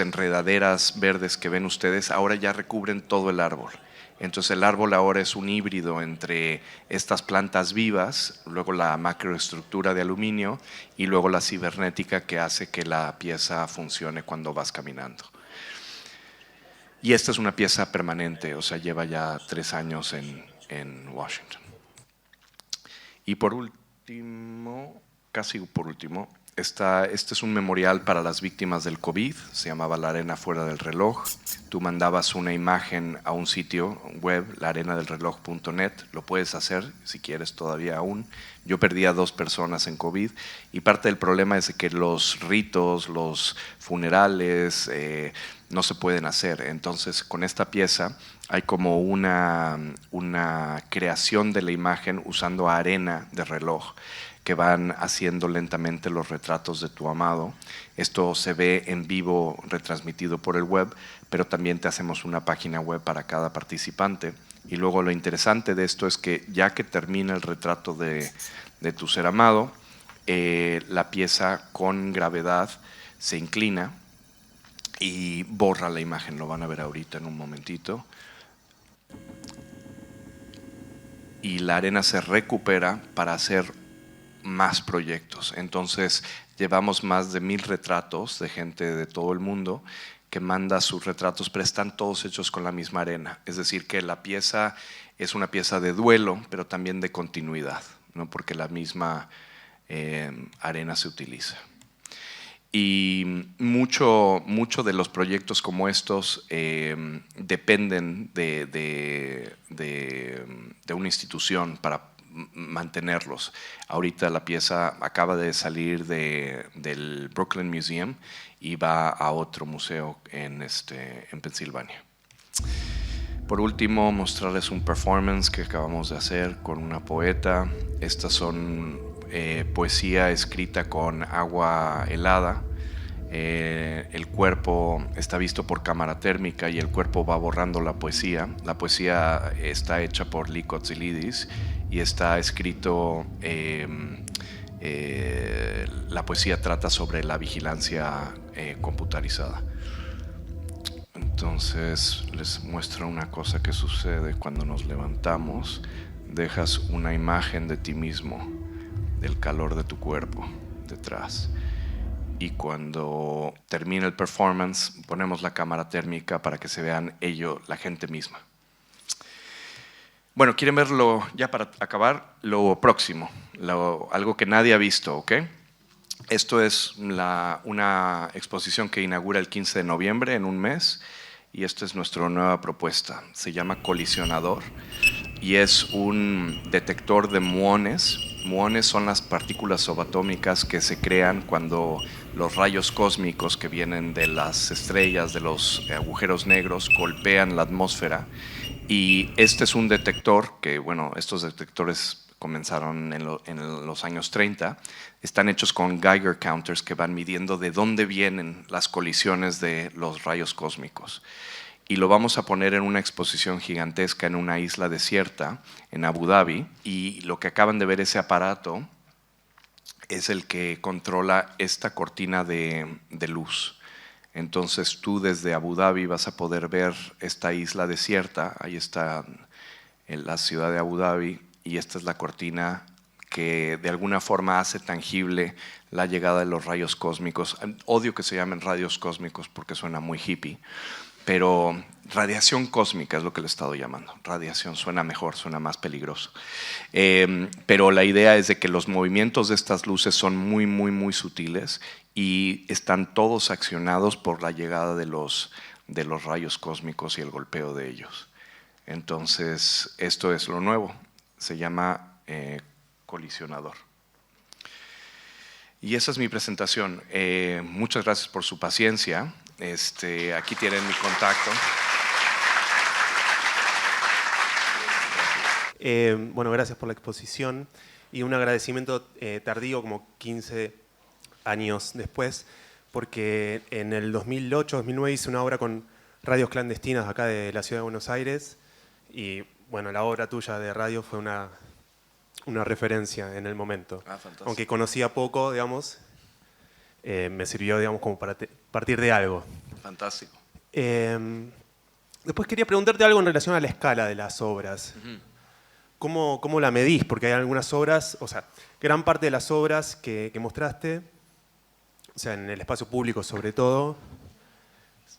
enredaderas verdes que ven ustedes ahora ya recubren todo el árbol. Entonces el árbol ahora es un híbrido entre estas plantas vivas, luego la macroestructura de aluminio y luego la cibernética que hace que la pieza funcione cuando vas caminando. Y esta es una pieza permanente, o sea, lleva ya 3 años en Washington. Y por último, casi por último, este es un memorial para las víctimas del COVID, se llamaba La Arena Fuera del Reloj. Tú mandabas una imagen a un sitio web, laarenadelreloj.net, lo puedes hacer si quieres todavía aún. Yo perdí a 2 personas en COVID y parte del problema es que los ritos, los funerales no se pueden hacer. Entonces con esta pieza hay como una creación de la imagen usando arena de reloj, que van haciendo lentamente los retratos de tu amado. Esto se ve en vivo retransmitido por el web, pero también te hacemos una página web para cada participante. Y luego lo interesante de esto es que ya que termina el retrato de tu ser amado, la pieza con gravedad se inclina y borra la imagen. Lo van a ver ahorita en un momentito. Y la arena se recupera para hacer más proyectos. Entonces llevamos más de 1000 retratos de gente de todo el mundo que manda sus retratos, pero están todos hechos con la misma arena. Es decir, que la pieza es una pieza de duelo, pero también de continuidad, ¿no? Porque la misma arena se utiliza. Y mucho de los proyectos como estos dependen de una institución para mantenerlos. Ahorita la pieza acaba de salir del Brooklyn Museum y va a otro museo en Pensilvania. Por último, mostrarles un performance que acabamos de hacer con una poeta. Estas son poesía escrita con agua helada. El cuerpo está visto por cámara térmica y el cuerpo va borrando la poesía. La poesía está hecha por Lee Kotzilidis y está escrito, la poesía trata sobre la vigilancia computarizada. Entonces les muestro una cosa que sucede cuando nos levantamos. Dejas una imagen de ti mismo, del calor de tu cuerpo detrás. Y cuando termina el performance, ponemos la cámara térmica para que se vean la gente misma. Bueno, ¿quieren verlo ya para acabar? Lo próximo, algo que nadie ha visto, ¿ok? Esto es una exposición que inaugura el 15 de noviembre, en un mes, y esta es nuestra nueva propuesta. Se llama Colisionador y es un detector de muones. Muones son las partículas subatómicas que se crean cuando los rayos cósmicos que vienen de las estrellas, de los agujeros negros, golpean la atmósfera. Y este es un detector que, bueno, estos detectores comenzaron en los años 30. Están hechos con Geiger counters que van midiendo de dónde vienen las colisiones de los rayos cósmicos. Y lo vamos a poner en una exposición gigantesca en una isla desierta en Abu Dhabi. Y lo que acaban de ver, ese aparato, es el que controla esta cortina de luz. Entonces tú desde Abu Dhabi vas a poder ver esta isla desierta, ahí está en la ciudad de Abu Dhabi, y esta es la cortina que de alguna forma hace tangible la llegada de los rayos cósmicos. Odio que se llamen rayos cósmicos porque suena muy hippie, pero radiación cósmica es lo que le he estado llamando. Radiación suena mejor, suena más peligroso. Pero la idea es de que los movimientos de estas luces son muy, muy, muy sutiles y están todos accionados por la llegada de los rayos cósmicos y el golpeo de ellos. Entonces, esto es lo nuevo. Se llama colisionador. Y esa es mi presentación. Muchas gracias por su paciencia. Aquí tienen mi contacto. Bueno, gracias por la exposición y un agradecimiento tardío, como 15 años después, porque en el 2008-2009 hice una obra con radios clandestinas acá de la ciudad de Buenos Aires y bueno, la obra tuya de radio fue una referencia en el momento. Aunque conocía poco, digamos, me sirvió, digamos, como para partir de algo. Fantástico. Después quería preguntarte algo en relación a la escala de las obras. ¿Cómo la medís? Porque hay algunas obras, o sea, gran parte de las obras que mostraste, o sea, en el espacio público sobre todo,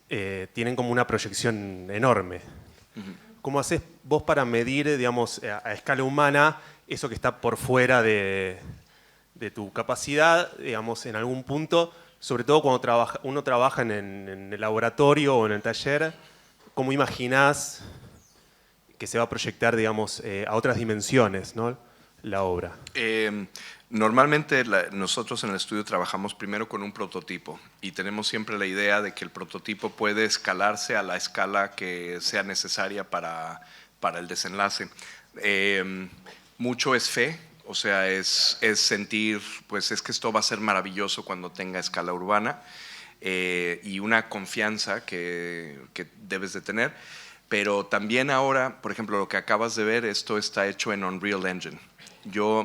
tienen como una proyección enorme. ¿Cómo haces vos para medir, digamos, a escala humana eso que está por fuera de tu capacidad, digamos, en algún punto, sobre todo cuando uno trabaja en el laboratorio o en el taller? ¿Cómo imaginás que se va a proyectar, digamos, a otras dimensiones, ¿no?, la obra? Normalmente nosotros en el estudio trabajamos primero con un prototipo y tenemos siempre la idea de que el prototipo puede escalarse a la escala que sea necesaria para el desenlace. Mucho es fe, o sea, es sentir, pues es que esto va a ser maravilloso cuando tenga escala urbana, y una confianza que debes de tener. Pero también ahora, por ejemplo, lo que acabas de ver, esto está hecho en Unreal Engine.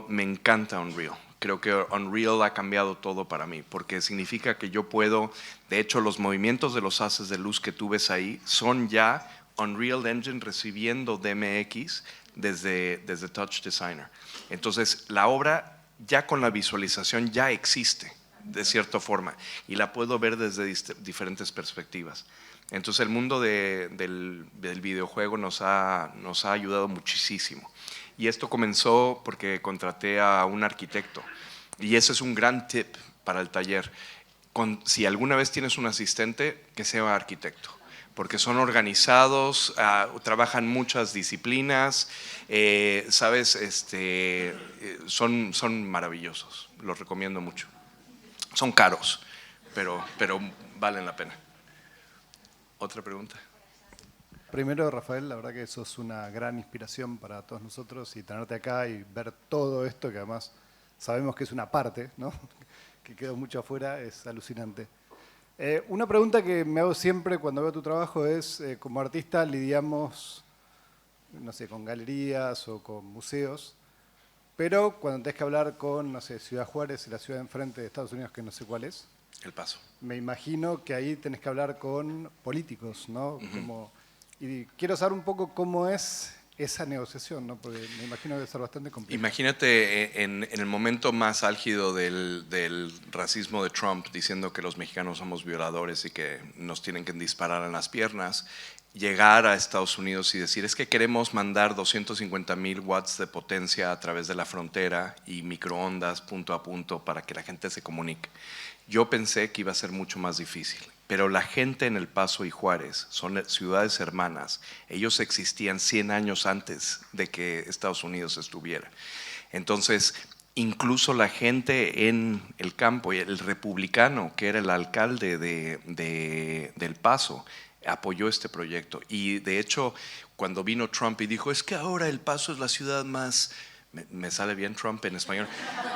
Me encanta Unreal. Creo que Unreal ha cambiado todo para mí, porque significa que yo puedo, de hecho, los movimientos de los haces de luz que tú ves ahí son ya Unreal Engine recibiendo DMX desde Touch Designer. Entonces, la obra ya con la visualización ya existe, de cierta forma, y la puedo ver desde diferentes perspectivas. Entonces el mundo del videojuego nos ha ayudado muchísimo. Y esto comenzó porque contraté a un arquitecto. Y ese es un gran tip para el taller. Si alguna vez tienes un asistente, que sea arquitecto. Porque son organizados, trabajan muchas disciplinas, ¿sabes? Son maravillosos. Los recomiendo mucho. Son caros, pero valen la pena. ¿Otra pregunta? Primero, Rafael, la verdad que sos una gran inspiración para todos nosotros y tenerte acá y ver todo esto, que además sabemos que es una parte, ¿no?, que quedó mucho afuera, es alucinante. Una pregunta que me hago siempre cuando veo tu trabajo es, como artista lidiamos, no sé, con galerías o con museos, pero cuando tenés que hablar con, no sé, Ciudad Juárez y la ciudad de enfrente de Estados Unidos, que no sé cuál es, El Paso. Me imagino que ahí tenés que hablar con políticos, ¿no? Y quiero saber un poco cómo es esa negociación, ¿no? Porque me imagino que debe ser bastante complicado. Imagínate en el momento más álgido del racismo de Trump, diciendo que los mexicanos somos violadores y que nos tienen que disparar en las piernas, llegar a Estados Unidos y decir, es que queremos mandar 250,000 watts de potencia a través de la frontera y microondas punto a punto para que la gente se comunique. Yo pensé que iba a ser mucho más difícil, pero la gente en El Paso y Juárez son ciudades hermanas. Ellos existían 100 años antes de que Estados Unidos estuviera. Entonces, incluso la gente en el campo, el republicano, que era el alcalde de El Paso, apoyó este proyecto. Y de hecho, cuando vino Trump y dijo, es que ahora El Paso es la ciudad más... Me sale bien Trump en español.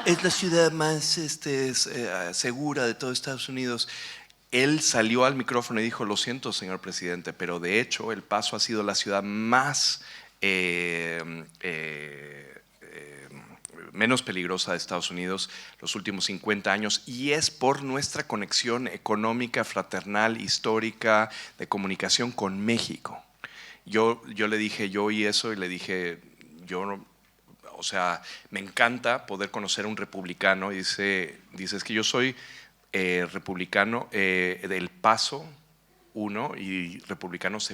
Es la ciudad más segura de todo Estados Unidos. Él salió al micrófono y dijo, lo siento, señor presidente, pero de hecho El Paso ha sido la ciudad más menos peligrosa de Estados Unidos los últimos 50 años, y es por nuestra conexión económica, fraternal, histórica, de comunicación con México. Yo le dije, yo oí eso y le dije, o sea, me encanta poder conocer a un republicano. Y dice, es que yo soy republicano del Paso 1 y republicano 2.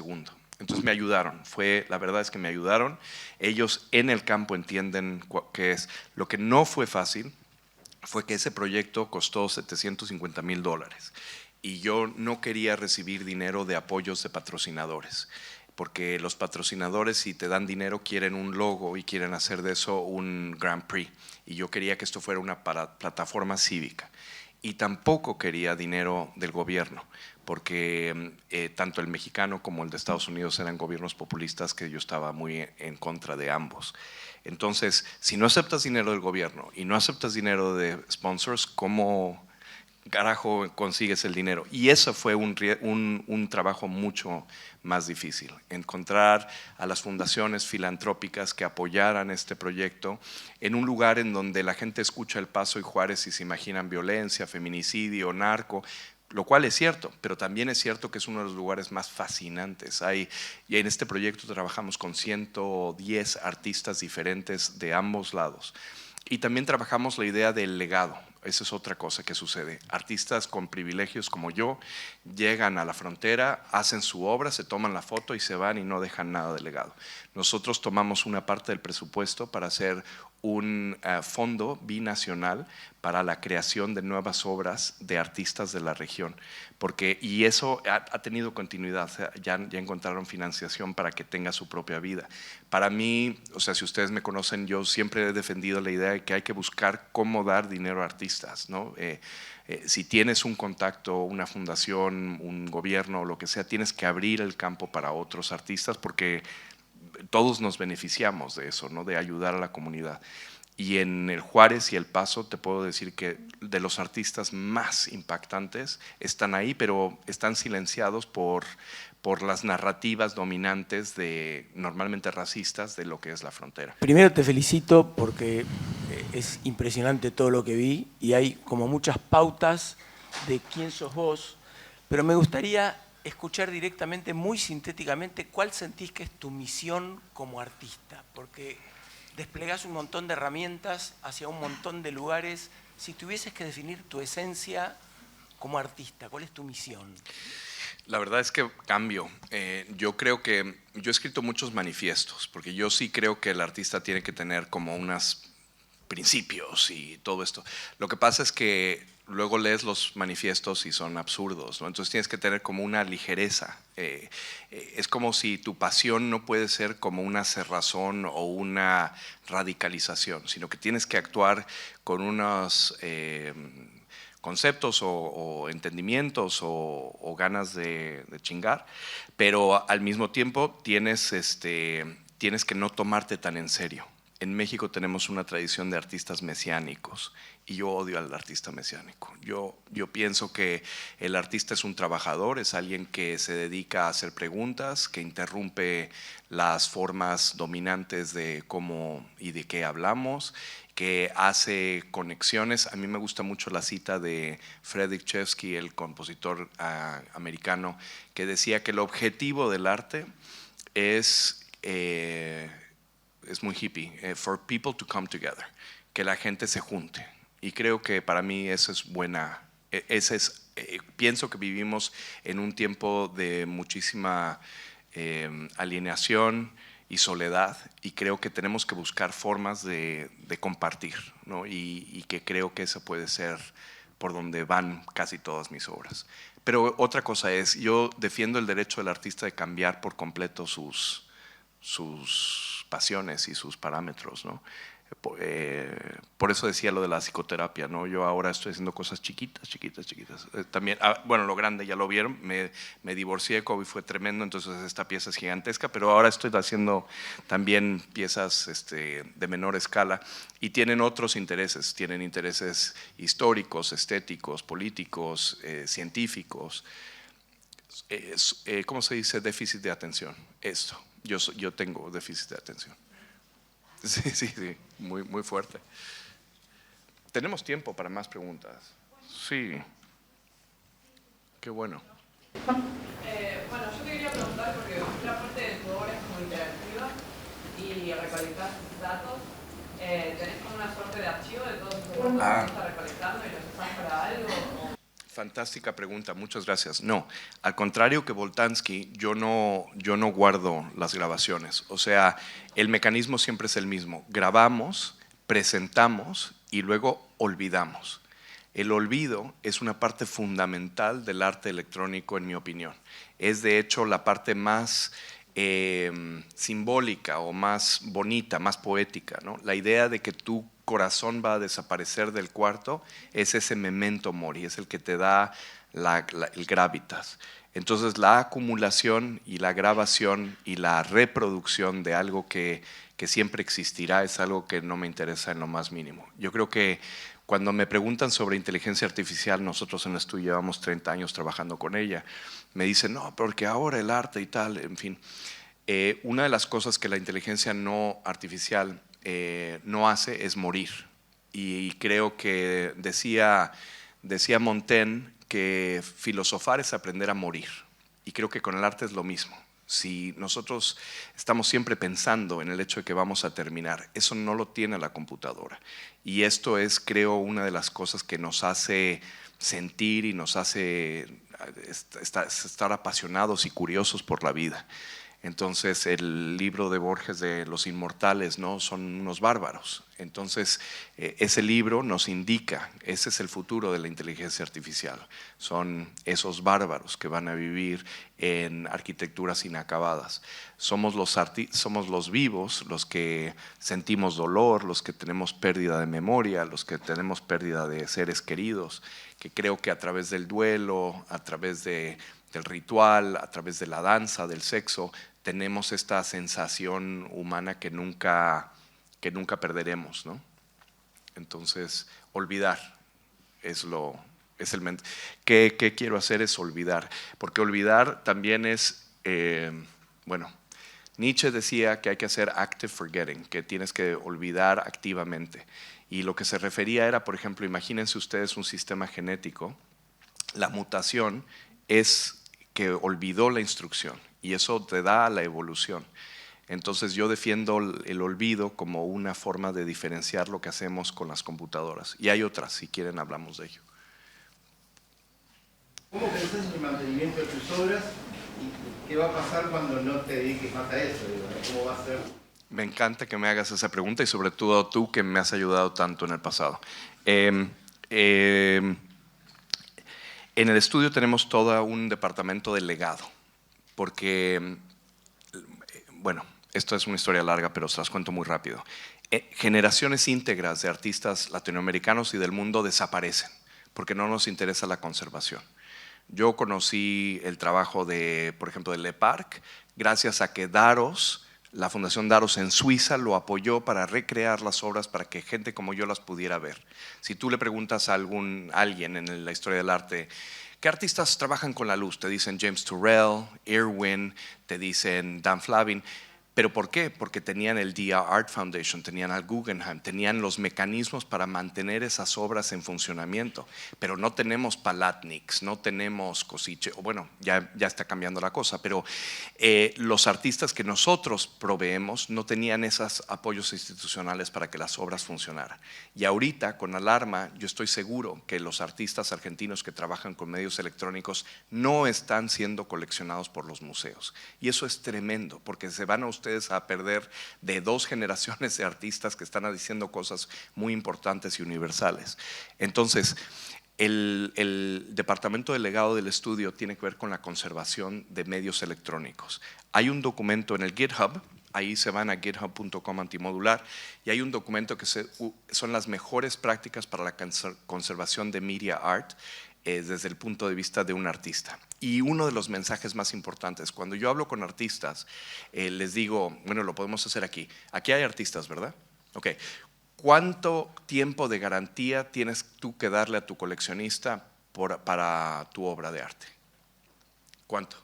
Entonces me ayudaron, la verdad es que me ayudaron. Ellos en el campo entienden qué es. Lo que no fue fácil fue que ese proyecto costó $750,000 y yo no quería recibir dinero de apoyos de patrocinadores, porque los patrocinadores, si te dan dinero, quieren un logo y quieren hacer de eso un Grand Prix, y yo quería que esto fuera una plataforma cívica. Y tampoco quería dinero del gobierno, porque tanto el mexicano como el de Estados Unidos eran gobiernos populistas que yo estaba muy en contra de ambos. Entonces, si no aceptas dinero del gobierno y no aceptas dinero de sponsors, ¿cómo carajo consigues el dinero? Y eso fue un trabajo mucho más difícil, encontrar a las fundaciones filantrópicas que apoyaran este proyecto en un lugar en donde la gente escucha El Paso y Juárez y se imaginan violencia, feminicidio, narco, lo cual es cierto, pero también es cierto que es uno de los lugares más fascinantes. Y en este proyecto trabajamos con 110 artistas diferentes de ambos lados. Y también trabajamos la idea del legado. Esa es otra cosa que sucede. Artistas con privilegios como yo llegan a la frontera, hacen su obra, se toman la foto y se van y no dejan nada de legado. Nosotros tomamos una parte del presupuesto para hacer un fondo binacional para la creación de nuevas obras de artistas de la región. Y eso ha tenido continuidad, o sea, ya encontraron financiación para que tenga su propia vida. Para mí, o sea, si ustedes me conocen, yo siempre he defendido la idea de que hay que buscar cómo dar dinero a artistas, ¿no? Si tienes un contacto, una fundación, un gobierno o lo que sea, tienes que abrir el campo para otros artistas, porque todos nos beneficiamos de eso, ¿no? De ayudar a la comunidad. Y en el Juárez y El Paso te puedo decir que de los artistas más impactantes están ahí, pero están silenciados por las narrativas dominantes normalmente racistas de lo que es la frontera. Primero te felicito porque es impresionante todo lo que vi y hay como muchas pautas de quién sos vos, pero me gustaría escuchar directamente, muy sintéticamente, cuál sentís que es tu misión como artista, porque desplegás un montón de herramientas hacia un montón de lugares. Si tuvieses que definir tu esencia como artista, ¿cuál es tu misión? La verdad es que cambio. Yo creo que yo he escrito muchos manifiestos, porque yo sí creo que el artista tiene que tener como unos principios y todo esto. Lo que pasa es que luego lees los manifiestos y son absurdos, ¿no? Entonces tienes que tener como una ligereza. Es como si tu pasión no puede ser como una cerrazón o una radicalización, sino que tienes que actuar con unos conceptos o entendimientos o ganas de chingar, pero al mismo tiempo tienes que no tomarte tan en serio. En México tenemos una tradición de artistas mesiánicos y yo odio al artista mesiánico. Yo pienso que el artista es un trabajador, es alguien que se dedica a hacer preguntas, que interrumpe las formas dominantes de cómo y de qué hablamos, que hace conexiones. A mí me gusta mucho la cita de Friedrich Chevsky, el compositor americano, que decía que el objetivo del arte es muy hippie, for people to come together, que la gente se junte. Y creo que para mí eso es buena. Pienso que vivimos en un tiempo de muchísima alienación y soledad, y creo que tenemos que buscar formas de compartir, ¿no? Y que creo que eso puede ser por donde van casi todas mis obras. Pero otra cosa es, yo defiendo el derecho del artista de cambiar por completo sus pasiones y sus parámetros, ¿no? Por eso decía lo de la psicoterapia, ¿no? Yo ahora estoy haciendo cosas chiquitas. También, bueno, lo grande ya lo vieron, me divorcié, COVID fue tremendo, entonces esta pieza es gigantesca, pero ahora estoy haciendo también piezas de menor escala y tienen otros intereses, tienen intereses históricos, estéticos, políticos, científicos. ¿Cómo se dice? Déficit de atención. Esto, yo tengo déficit de atención. Sí, sí, sí, muy, muy fuerte. Tenemos tiempo para más preguntas. Sí. Qué bueno. Bueno, yo te quería preguntar, porque una parte de tu obra es como interactiva y recolectas datos. ¿Tenés como una suerte de archivo de todos esos datos que estás recolectando y los usás para algo? Fantástica pregunta, muchas gracias. No, al contrario que Boltanski, yo no guardo las grabaciones. O sea, el mecanismo siempre es el mismo. Grabamos, presentamos y luego olvidamos. El olvido es una parte fundamental del arte electrónico, en mi opinión. Es de hecho la parte más simbólica o más bonita, más poética, ¿no? La idea de que tu corazón va a desaparecer del cuarto es ese memento mori, es el que te da el gravitas. Entonces la acumulación y la grabación y la reproducción de algo que siempre existirá es algo que no me interesa en lo más mínimo. Yo creo que cuando me preguntan sobre inteligencia artificial, nosotros en el estudio llevamos 30 años trabajando con ella, me dicen, no, porque ahora el arte y tal, en fin. Una de las cosas que la inteligencia no artificial no hace es morir. Y creo que decía Montaigne que filosofar es aprender a morir. Y creo que con el arte es lo mismo. Si nosotros estamos siempre pensando en el hecho de que vamos a terminar, eso no lo tiene la computadora. Y esto es, creo, una de las cosas que nos hace sentir y nos hace estar apasionados y curiosos por la vida. Entonces el libro de Borges de Los Inmortales, ¿no? Son unos bárbaros. Entonces ese libro nos indica, ese es el futuro de la inteligencia artificial. Son esos bárbaros que van a vivir en arquitecturas inacabadas. Somos los vivos, los que sentimos dolor, los que tenemos pérdida de memoria, los que tenemos pérdida de seres queridos, que creo que a través del duelo, a través del ritual, a través de la danza, del sexo, tenemos esta sensación humana que nunca perderemos, ¿no? Entonces, olvidar es el ¿Qué quiero hacer? Es olvidar, porque olvidar también es, bueno, Nietzsche decía que hay que hacer active forgetting, que tienes que olvidar activamente. Y lo que se refería era, por ejemplo, imagínense ustedes un sistema genético, la mutación es que olvidó la instrucción y eso te da la evolución. Entonces yo defiendo el olvido como una forma de diferenciar lo que hacemos con las computadoras. Y hay otras, si quieren hablamos de ello. ¿Cómo pensás en el mantenimiento de tus obras y qué va a pasar cuando no te dediques más a eso? ¿Cómo va a ser? Me encanta que me hagas esa pregunta y sobre todo tú que me has ayudado tanto en el pasado. En el estudio tenemos todo un departamento de legado, porque, bueno, esto es una historia larga, pero se las cuento muy rápido. Generaciones íntegras de artistas latinoamericanos y del mundo desaparecen, porque no nos interesa la conservación. Yo conocí el trabajo de, por ejemplo, de Le Parc, gracias a que la Fundación Daros en Suiza lo apoyó para recrear las obras para que gente como yo las pudiera ver. Si tú le preguntas a alguien en la historia del arte, ¿qué artistas trabajan con la luz? Te dicen James Turrell, Irwin, te dicen Dan Flavin. ¿Pero por qué? Porque tenían el Dia Art Foundation, tenían al Guggenheim, tenían los mecanismos para mantener esas obras en funcionamiento. Pero no tenemos Palatniks, no tenemos Kosice, o bueno, ya está cambiando la cosa, pero los artistas que nosotros proveemos no tenían esos apoyos institucionales para que las obras funcionaran. Y ahorita, con Alarma, yo estoy seguro que los artistas argentinos que trabajan con medios electrónicos no están siendo coleccionados por los museos. Y eso es tremendo, porque se van a ustedes a perder de 2 generaciones de artistas que están diciendo cosas muy importantes y universales. Entonces, el departamento de legado del estudio tiene que ver con la conservación de medios electrónicos. Hay un documento en el GitHub, ahí se van a github.com antimodular, y hay un documento que son las mejores prácticas para la conservación de media art desde el punto de vista de un artista. Y uno de los mensajes más importantes, cuando yo hablo con artistas, les digo, bueno, lo podemos hacer aquí. Aquí hay artistas, ¿verdad? Ok. ¿Cuánto tiempo de garantía tienes tú que darle a tu coleccionista para tu obra de arte? ¿Cuánto?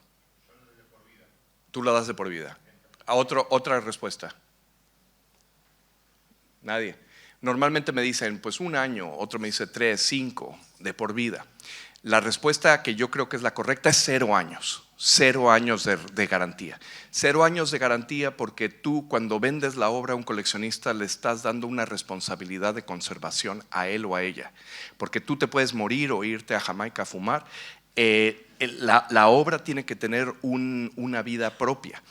Tú la das de por vida. Otra respuesta. Nadie. Normalmente me dicen, pues 1 año, otro me dice 3, 5, de por vida. La respuesta que yo creo que es la correcta es 0 años. 0 años de garantía. 0 años de garantía porque tú cuando vendes la obra a un coleccionista le estás dando una responsabilidad de conservación a él o a ella. Porque tú te puedes morir o irte a Jamaica a fumar. La obra tiene que tener una vida propia.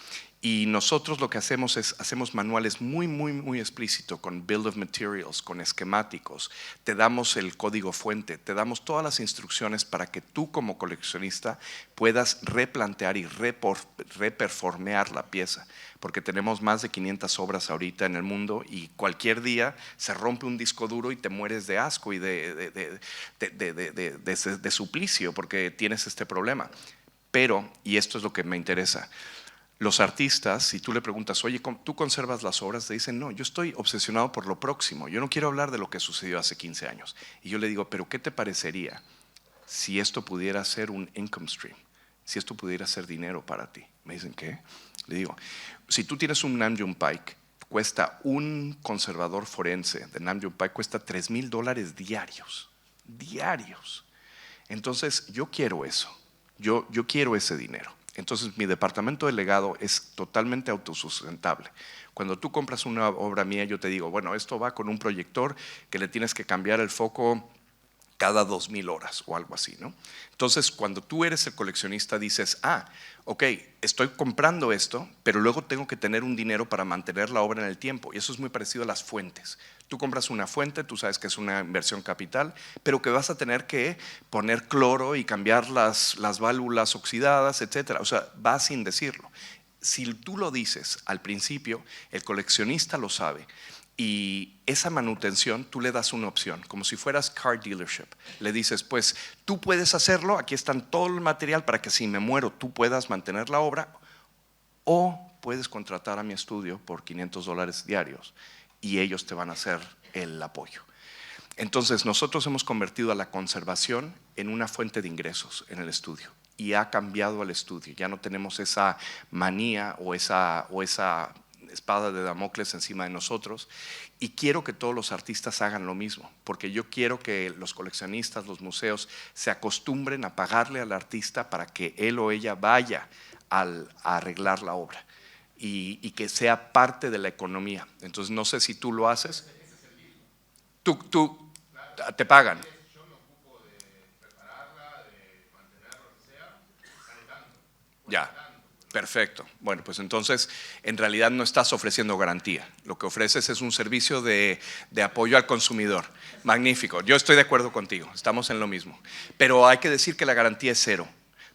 Y nosotros lo que hacemos es, hacemos manuales muy explícitos con Bill of Materials, con esquemáticos, te damos el código fuente, te damos todas las instrucciones para que tú como coleccionista puedas replantear y reperformear la pieza, porque tenemos más de 500 obras ahorita en el mundo y cualquier día se rompe un disco duro y te mueres de asco y de suplicio porque tienes este problema. Pero, y esto es lo que me interesa, los artistas, si tú le preguntas, oye, ¿tú conservas las obras? Te dicen, no, yo estoy obsesionado por lo próximo, yo no quiero hablar de lo que sucedió hace 15 años. Y yo le digo, pero ¿qué te parecería si esto pudiera ser un income stream? Si esto pudiera ser dinero para ti. Me dicen, ¿qué? Le digo, si tú tienes un Nam June Paik, cuesta un conservador forense de Nam June Paik, cuesta $3,000 diarios. Entonces, yo quiero eso, yo quiero ese dinero. Entonces mi departamento de legado es totalmente autosustentable. Cuando tú compras una obra mía, yo te digo, bueno, esto va con un proyector que le tienes que cambiar el foco cada 2,000 horas o algo así, ¿no? Entonces, cuando tú eres el coleccionista, dices, ok, estoy comprando esto, pero luego tengo que tener un dinero para mantener la obra en el tiempo. Y eso es muy parecido a las fuentes. Tú compras una fuente, tú sabes que es una inversión capital, pero que vas a tener que poner cloro y cambiar las válvulas oxidadas, etcétera. O sea, va sin decirlo. Si tú lo dices al principio, el coleccionista lo sabe. Y esa manutención tú le das una opción, como si fueras car dealership. Le dices, pues tú puedes hacerlo, aquí están todo el material para que si me muero tú puedas mantener la obra, o puedes contratar a mi estudio por $500 diarios y ellos te van a hacer el apoyo. Entonces nosotros hemos convertido a la conservación en una fuente de ingresos en el estudio y ha cambiado al estudio. Ya no tenemos esa manía o esa espada de Damocles encima de nosotros, y quiero que todos los artistas hagan lo mismo, porque yo quiero que los coleccionistas, los museos se acostumbren a pagarle al artista para que él o ella vaya a arreglar la obra y que sea parte de la economía. Entonces no sé si tú lo haces, tú te pagan. Ya. Perfecto. Bueno, pues entonces en realidad no estás ofreciendo garantía. Lo que ofreces es un servicio de apoyo al consumidor. Magnífico. Yo estoy de acuerdo contigo. Estamos en lo mismo. Pero hay que decir que la garantía es 0,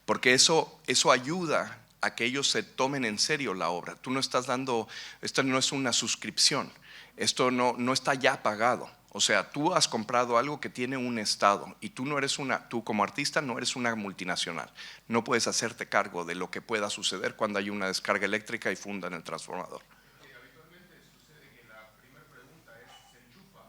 porque eso ayuda a que ellos se tomen en serio la obra. Tú no estás dando, esto no es una suscripción. Esto no está ya pagado. O sea, tú has comprado algo que tiene un estado y tú como artista no eres una multinacional. No puedes hacerte cargo de lo que pueda suceder cuando hay una descarga eléctrica y fundan el transformador. Habitualmente sucede que la primera pregunta es, ¿se enchufa?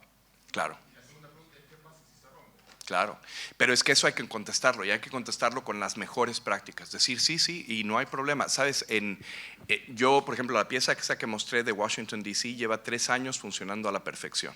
Claro. Y la segunda pregunta es, ¿qué pasa si se rompe? Claro, pero es que eso hay que contestarlo y hay que contestarlo con las mejores prácticas. Decir sí y no hay problema. Sabes, yo, por ejemplo, la pieza que mostré de Washington, D.C. lleva 3 años funcionando a la perfección.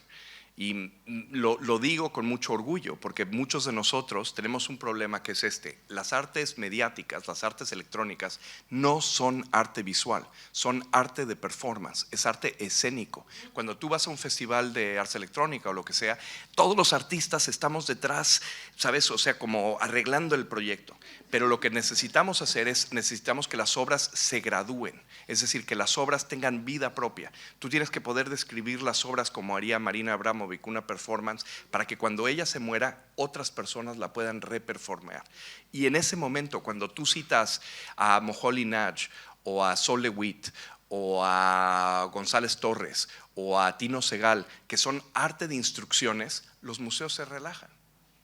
Y lo digo con mucho orgullo, porque muchos de nosotros tenemos un problema que es las artes mediáticas, las artes electrónicas, no son arte visual, son arte de performance, es arte escénico. Cuando tú vas a un festival de arte electrónica o lo que sea, todos los artistas estamos detrás, ¿sabes? O sea, como arreglando el proyecto. Pero lo que necesitamos hacer necesitamos que las obras se gradúen, es decir, que las obras tengan vida propia. Tú tienes que poder describir las obras como haría Marina Abramovic, una performance, para que cuando ella se muera, otras personas la puedan reperformear. Y en ese momento, cuando tú citas a Moholy Nagy, o a Sol LeWitt, o a González Torres, o a Tino Segal, que son arte de instrucciones, los museos se relajan.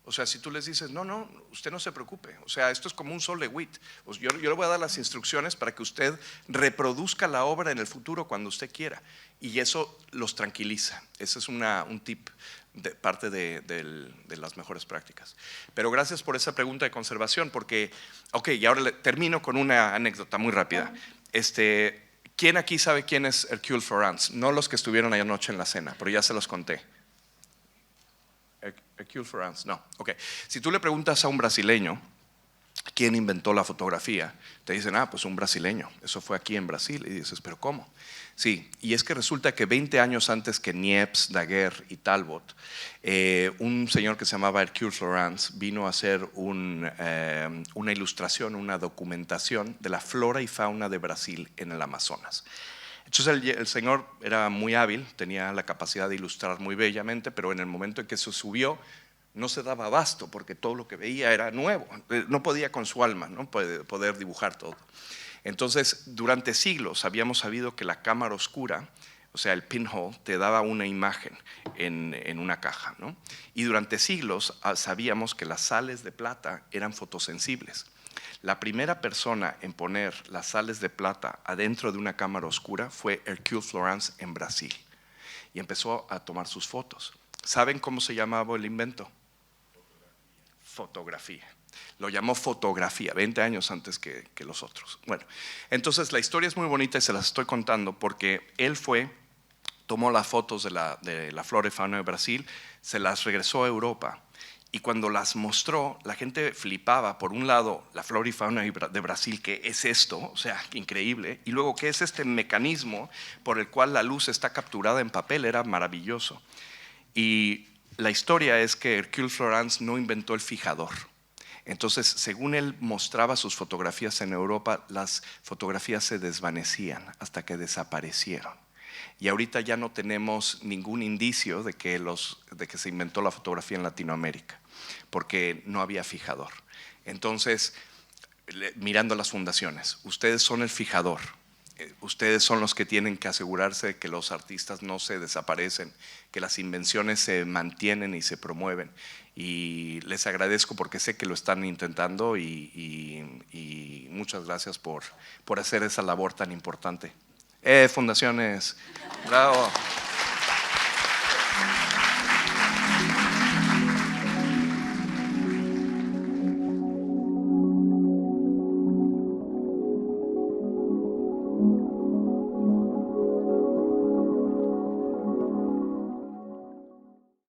O sea, si tú les dices, no, usted no se preocupe, o sea, esto es como un Sol LeWitt, yo le voy a dar las instrucciones para que usted reproduzca la obra en el futuro cuando usted quiera, y eso los tranquiliza. Ese es un tip de parte de las mejores prácticas. Pero gracias por esa pregunta de conservación, porque, y ahora termino con una anécdota muy rápida. ¿Quién aquí sabe quién es Hercule Florence? No los que estuvieron anoche en la cena, pero ya se los conté. Hercule Florence, no. Ok. Si tú le preguntas a un brasileño quién inventó la fotografía, te dicen, pues un brasileño, eso fue aquí en Brasil. Y dices, ¿pero cómo? Sí, y es que resulta que 20 años antes que Niepce, Daguerre y Talbot, un señor que se llamaba Hercule Florence vino a hacer una ilustración, una documentación de la flora y fauna de Brasil en el Amazonas. Entonces el señor era muy hábil, tenía la capacidad de ilustrar muy bellamente, pero en el momento en que se subió no se daba abasto porque todo lo que veía era nuevo, no podía con su alma, ¿no? poder dibujar todo. Entonces durante siglos habíamos sabido que la cámara oscura, o sea el pinhole, te daba una imagen en una caja, ¿no? Y durante siglos sabíamos que las sales de plata eran fotosensibles. La primera persona en poner las sales de plata adentro de una cámara oscura fue Hercule Florence en Brasil y empezó a tomar sus fotos. ¿Saben cómo se llamaba el invento? Fotografía. Lo llamó fotografía, 20 años antes que los otros. Bueno, entonces la historia es muy bonita y se las estoy contando porque él tomó las fotos de la flora y fauna de Brasil, se las regresó a Europa. Y cuando las mostró, la gente flipaba, por un lado, la flora y fauna de Brasil, ¿qué es esto? O sea, increíble. Y luego, ¿qué es este mecanismo por el cual la luz está capturada en papel? Era maravilloso. Y la historia es que Hercule Florence no inventó el fijador. Entonces, según él mostraba sus fotografías en Europa, las fotografías se desvanecían hasta que desaparecieron. Y ahorita ya no tenemos ningún indicio de que se inventó la fotografía en Latinoamérica, porque no había fijador. Entonces, mirando las fundaciones, ustedes son el fijador, ustedes son los que tienen que asegurarse de que los artistas no se desaparecen, que las invenciones se mantienen y se promueven. Y les agradezco porque sé que lo están intentando y muchas gracias por hacer esa labor tan importante. Fundaciones, bravo.